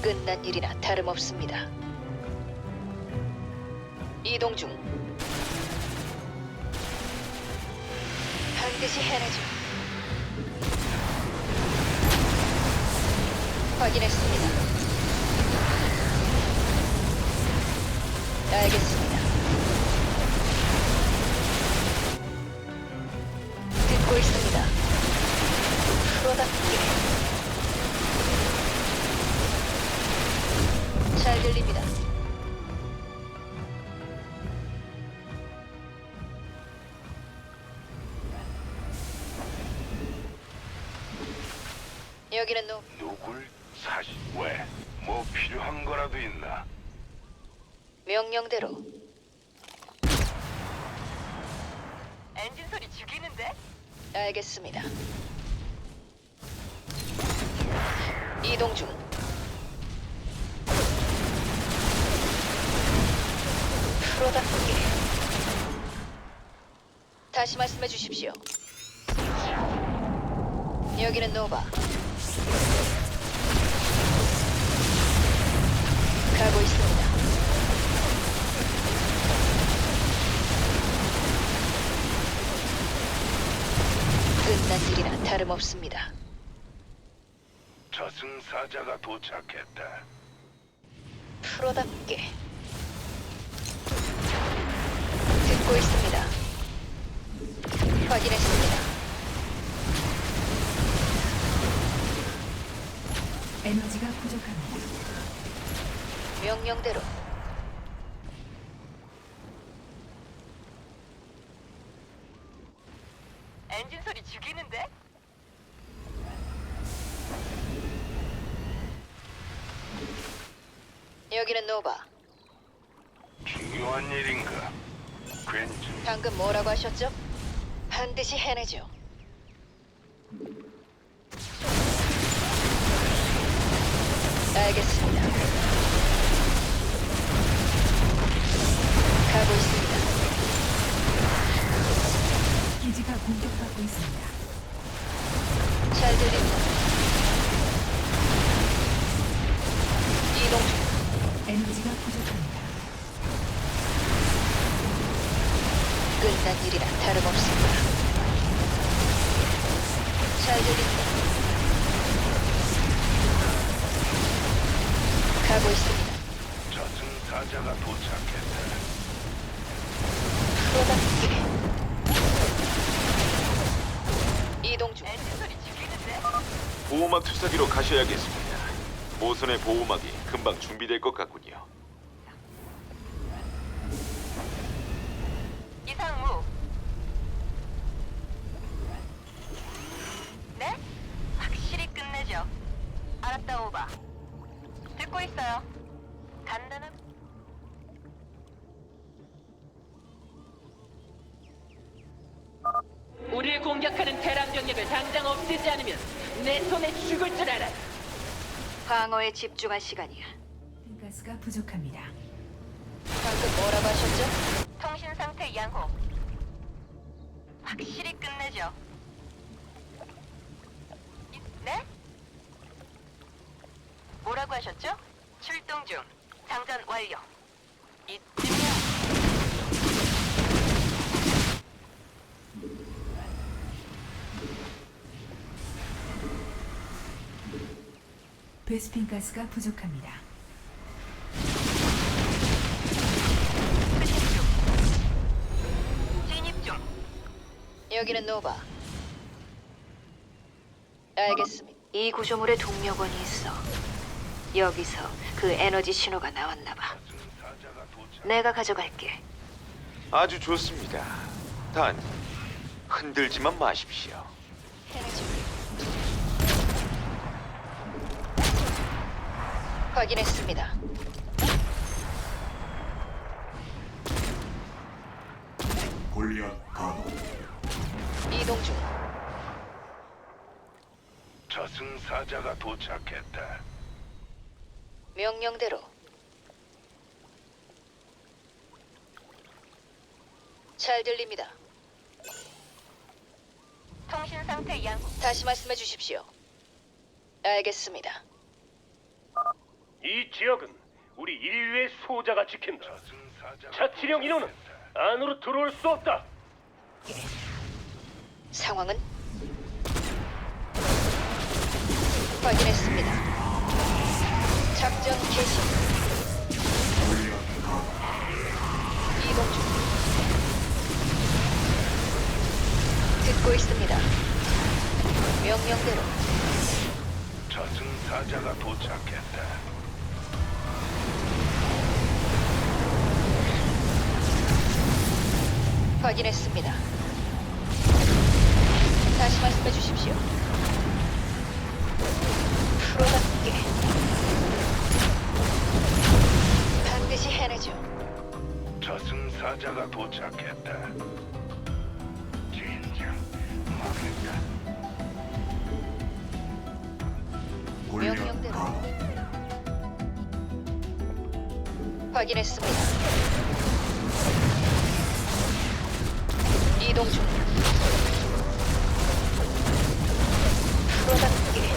끝난 일이나 다름없습니다. 이동 중. 반드시 해내죠. 확인했습니다. 알겠습니다. 듣고 있습니다. 프로답게 잘 들립니다. 여기는 누굴 사실 왜? 뭐 필요한 거라도 있나? 명령대로. 엔진 소리 죽이는데? 알겠습니다. 이동 중. 프로답게 다시 말씀해 주십시오. 여기는 노바. 가고 있습니다. 끝난 일이나 다름없습니다. 저승사자가 도착했다. 프로답게 듣고 있습니다. 확인했습니다. 에너지가 부족합니다. 명령대로 엔진 소리 죽이는데? 여기는 노바. 중요한 일인가? 괜찮. 방금 뭐라고 하셨죠? 반드시 해내죠. 알겠습니다. 가고 있습니다. 기지가 공격받고 있습니다. 잘 들립니다. 이동 중. 에너지가 부족합니다. 끝난 일이라 다름없습니다. 잘 들립니다. 가고 있습니다. 저승사자가 도착했다. 프로답게 이동 중. 엔진 소리 죽이는데? 보호막 투사기로 가셔야겠습니다. 모선의 보호막이 금방 준비될 것 같군요. 이상무. 네? 확실히 끝내죠. 알았다, 오바. 듣고 있어요. 간단한. 우리를 공격하는 대란 병력을 당장 없애지 않으면 내 손에 죽을 줄 알아. 방어에 집중할 시간이야. 가스가 부족합니다. 방금 뭐라고 하셨죠? 통신 상태 양호. 확실히 끝내죠. 네? 뭐라고 하셨죠? 출동 중. 장전 완료. 이쯤이야. 베스핀 가스가 부족합니다. 진입 중. 여기는 노바. 알겠습니다. 이 구조물에 동력원이 있어. 여기서 그 에너지 신호가 나왔나 봐. 내가 가져갈게. 아주 좋습니다. 단 흔들지만 마십시오. 해내죠. 확인했습니다. 골리앗 가동. 이동 중. 저승사자가 도착했다. 명령대로. 잘 들립니다. 통신 상태 양호. 다시 말씀해 주십시오. 알겠습니다. 이 지역은 우리 인류의 소자가 지킨다. 자치령 인원은 안으로 들어올 수 없다. 상황은? 확인했습니다. 작전 개시. 이동 중. 듣고 있습니다. 명령대로. 저승사자가 도착했다. 확인했습니다. 다시 말씀해 주십시오. 프로답게 반드시 해내죠. 저승사자가 도착했다. 진정 막을까? 명령대로. 확인했습니다. 이동 중. 프로답게.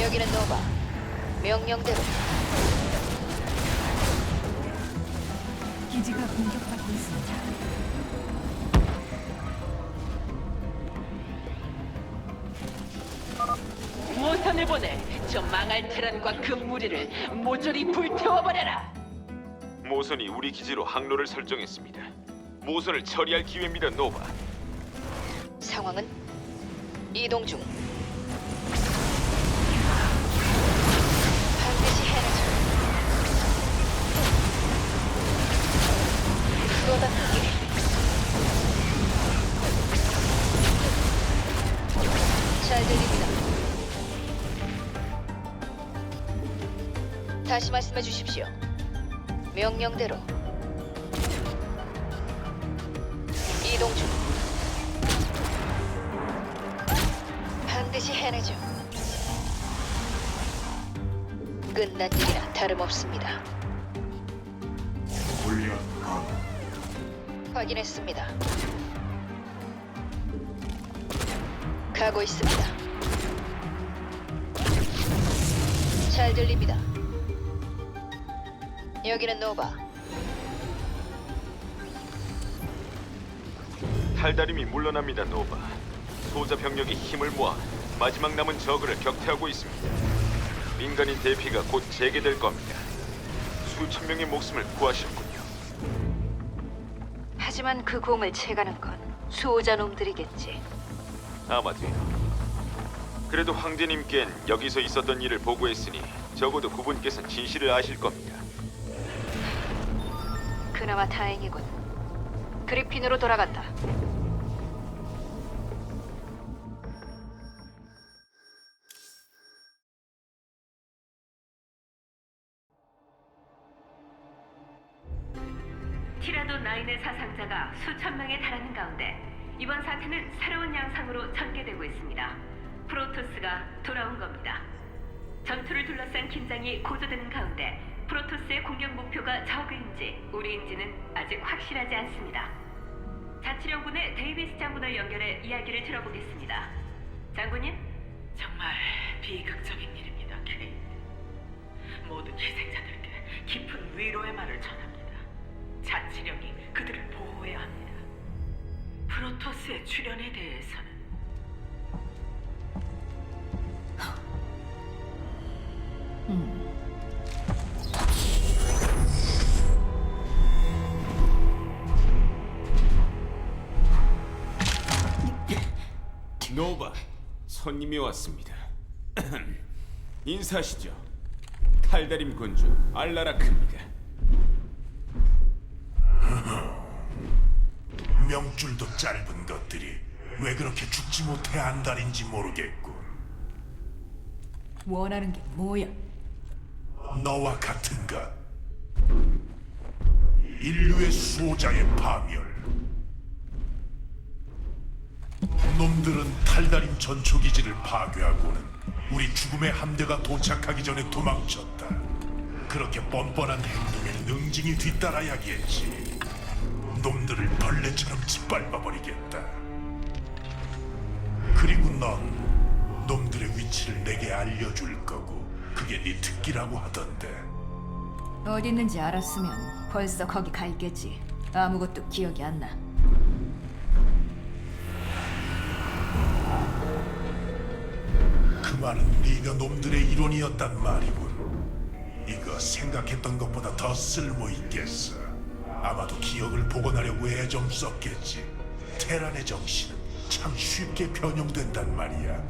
여기는 노바. 명령대로. 기지가 공격받고 있습니다. 모선을 보내. 저 망할 테란과 그 무리를 모조리 불태워버려라. 모선이 우리 기지로 항로를 설정했습니다. 모선을 처리할 기회입니다, 노바. 상황은 이동 중. 반드시 해내죠. 프로답게. 잘 들립니다. 다시 말씀해 주십시오. 명령대로. 이동 중. 반드시 해내죠. 끝난 일이나 다름없습니다. 골리앗 가도. 확인했습니다. 가고 있습니다. 잘 들립니다. 여기는 노바. 탈다림이 물러납니다, 노바. 소자 병력이 힘을 모아 마지막 남은 저그를 격퇴하고 있습니다. 민간인 대피가 곧 재개될 겁니다. 수천 명의 목숨을 구하셨군요. 하지만 그 공을 채가는 건 수호자 놈들이겠지. 아마도요. 그래도 황제님께는 여기서 있었던 일을 보고했으니 적어도 그분께서는 진실을 아실 겁니다. 그나마 다행이군. 그리핀으로 돌아간다. 티라노 9의 사상자가 수천 명에 달하는 가운데 이번 사태는 새로운 양상으로 전개되고 있습니다. 프로토스가 돌아온 겁니다. 전투를 둘러싼 긴장이 고조되는 가운데 프로토스의 공격 목표가 저그인지 우리인지는 아직 확실하지 않습니다. 자치령군의 데이비스 장군을 연결해 이야기를 들어보겠습니다. 장군님? 정말 비극적인 일입니다, 케이트. 모든 희생자들께 깊은 위로의 말을 전합니다. 자치령이 그들을 보호해야 합니다. 프로토스의 출현에 대해서는 노바, 손님이 왔습니다. 인사하시죠. 탈다림 군주 알라라크입니다. 명줄도 짧은 것들이 왜 그렇게 죽지 못해 안달인지 모르겠군. 원하는 게 뭐야? 너와 같은 것. 인류의 수호자의 파멸. 놈들은 탈다림 전초기지를 파괴하고는 우리 죽음의 함대가 도착하기 전에 도망쳤다. 그렇게 뻔뻔한 행동에 능징이 뒤따라야겠지. 놈들을 벌레처럼 짓밟아버리겠다. 그리고 넌 놈들의 위치를 내게 알려줄 거고 그게 네 특기라고 하던데. 어디 있는지 알았으면 벌써 거기 가 있겠지. 아무것도 기억이 안 나. 그 말은 네가 놈들의 일원이었단 말이군. 이거 생각했던 것보다 더 쓸모 있겠어. 아마도 기억을 복원하려고 애 좀 썼겠지. 테란의 정신은 참 쉽게 변형된단 말이야.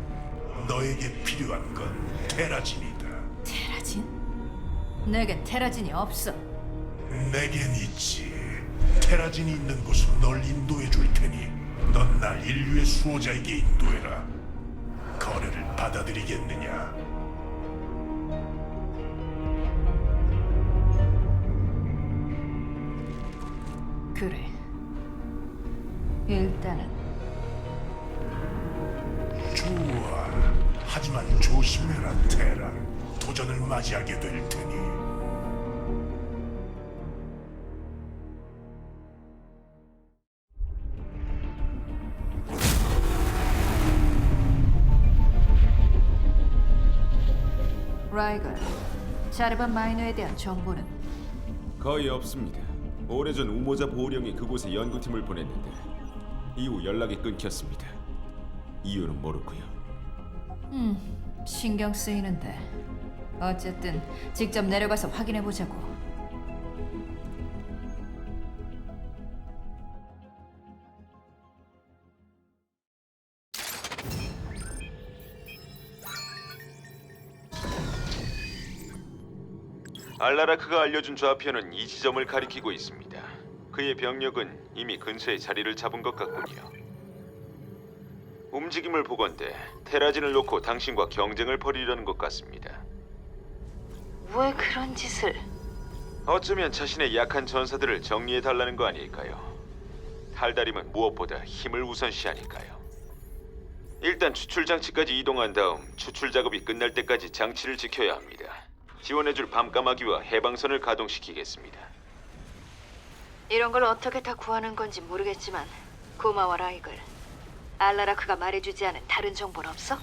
너에게 필요한 건 테라진이다. 테라진? 내겐 테라진이 없어. 내겐 있지. 테라진이 있는 곳으로 널 인도해 줄 테니 넌 날 인류의 수호자에게 인도해라. 거래를 받아들이겠느냐? 그래. 일단은 좋아. 하지만 조심해라, 테란. 도전을 맞이하게 될 테니 라이걸, 자르반 마이너에 대한 정보는? 거의 없습니다. 오래전 우모자 보호령이 그곳에 연구팀을 보냈는데 이후 연락이 끊겼습니다. 이유는 모르고요. 신경 쓰이는데. 어쨌든 직접 내려가서 확인해 보자고. 알라라크가 알려준 좌표는 이 지점을 가리키고 있습니다. 그의 병력은 이미 근처에 자리를 잡은 것 같군요. 움직임을 보건대 테라진을 놓고 당신과 경쟁을 벌이려는 것 같습니다. 왜 그런 짓을? 어쩌면 자신의 약한 전사들을 정리해달라는 거 아닐까요? 달달임은 무엇보다 힘을 우선시하니까요. 일단 추출 장치까지 이동한 다음 추출 작업이 끝날 때까지 장치를 지켜야 합니다. 지원해줄 밤까마귀와 해방선을 가동시키겠습니다. 이런 걸 어떻게 다 구하는 건지 모르겠지만 고마워 라이글. 알라라크가 말해주지 않은 다른 정보는 없어?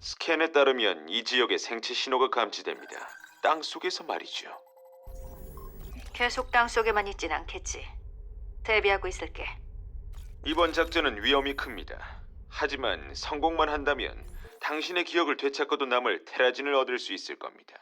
스캔에 따르면 이 지역에 생체 신호가 감지됩니다. 땅 속에서 말이죠. 계속 땅 속에만 있진 않겠지. 대비하고 있을게. 이번 작전은 위험이 큽니다. 하지만 성공만 한다면 당신의 기억을 되찾고도 남을 테라진을 얻을 수 있을 겁니다.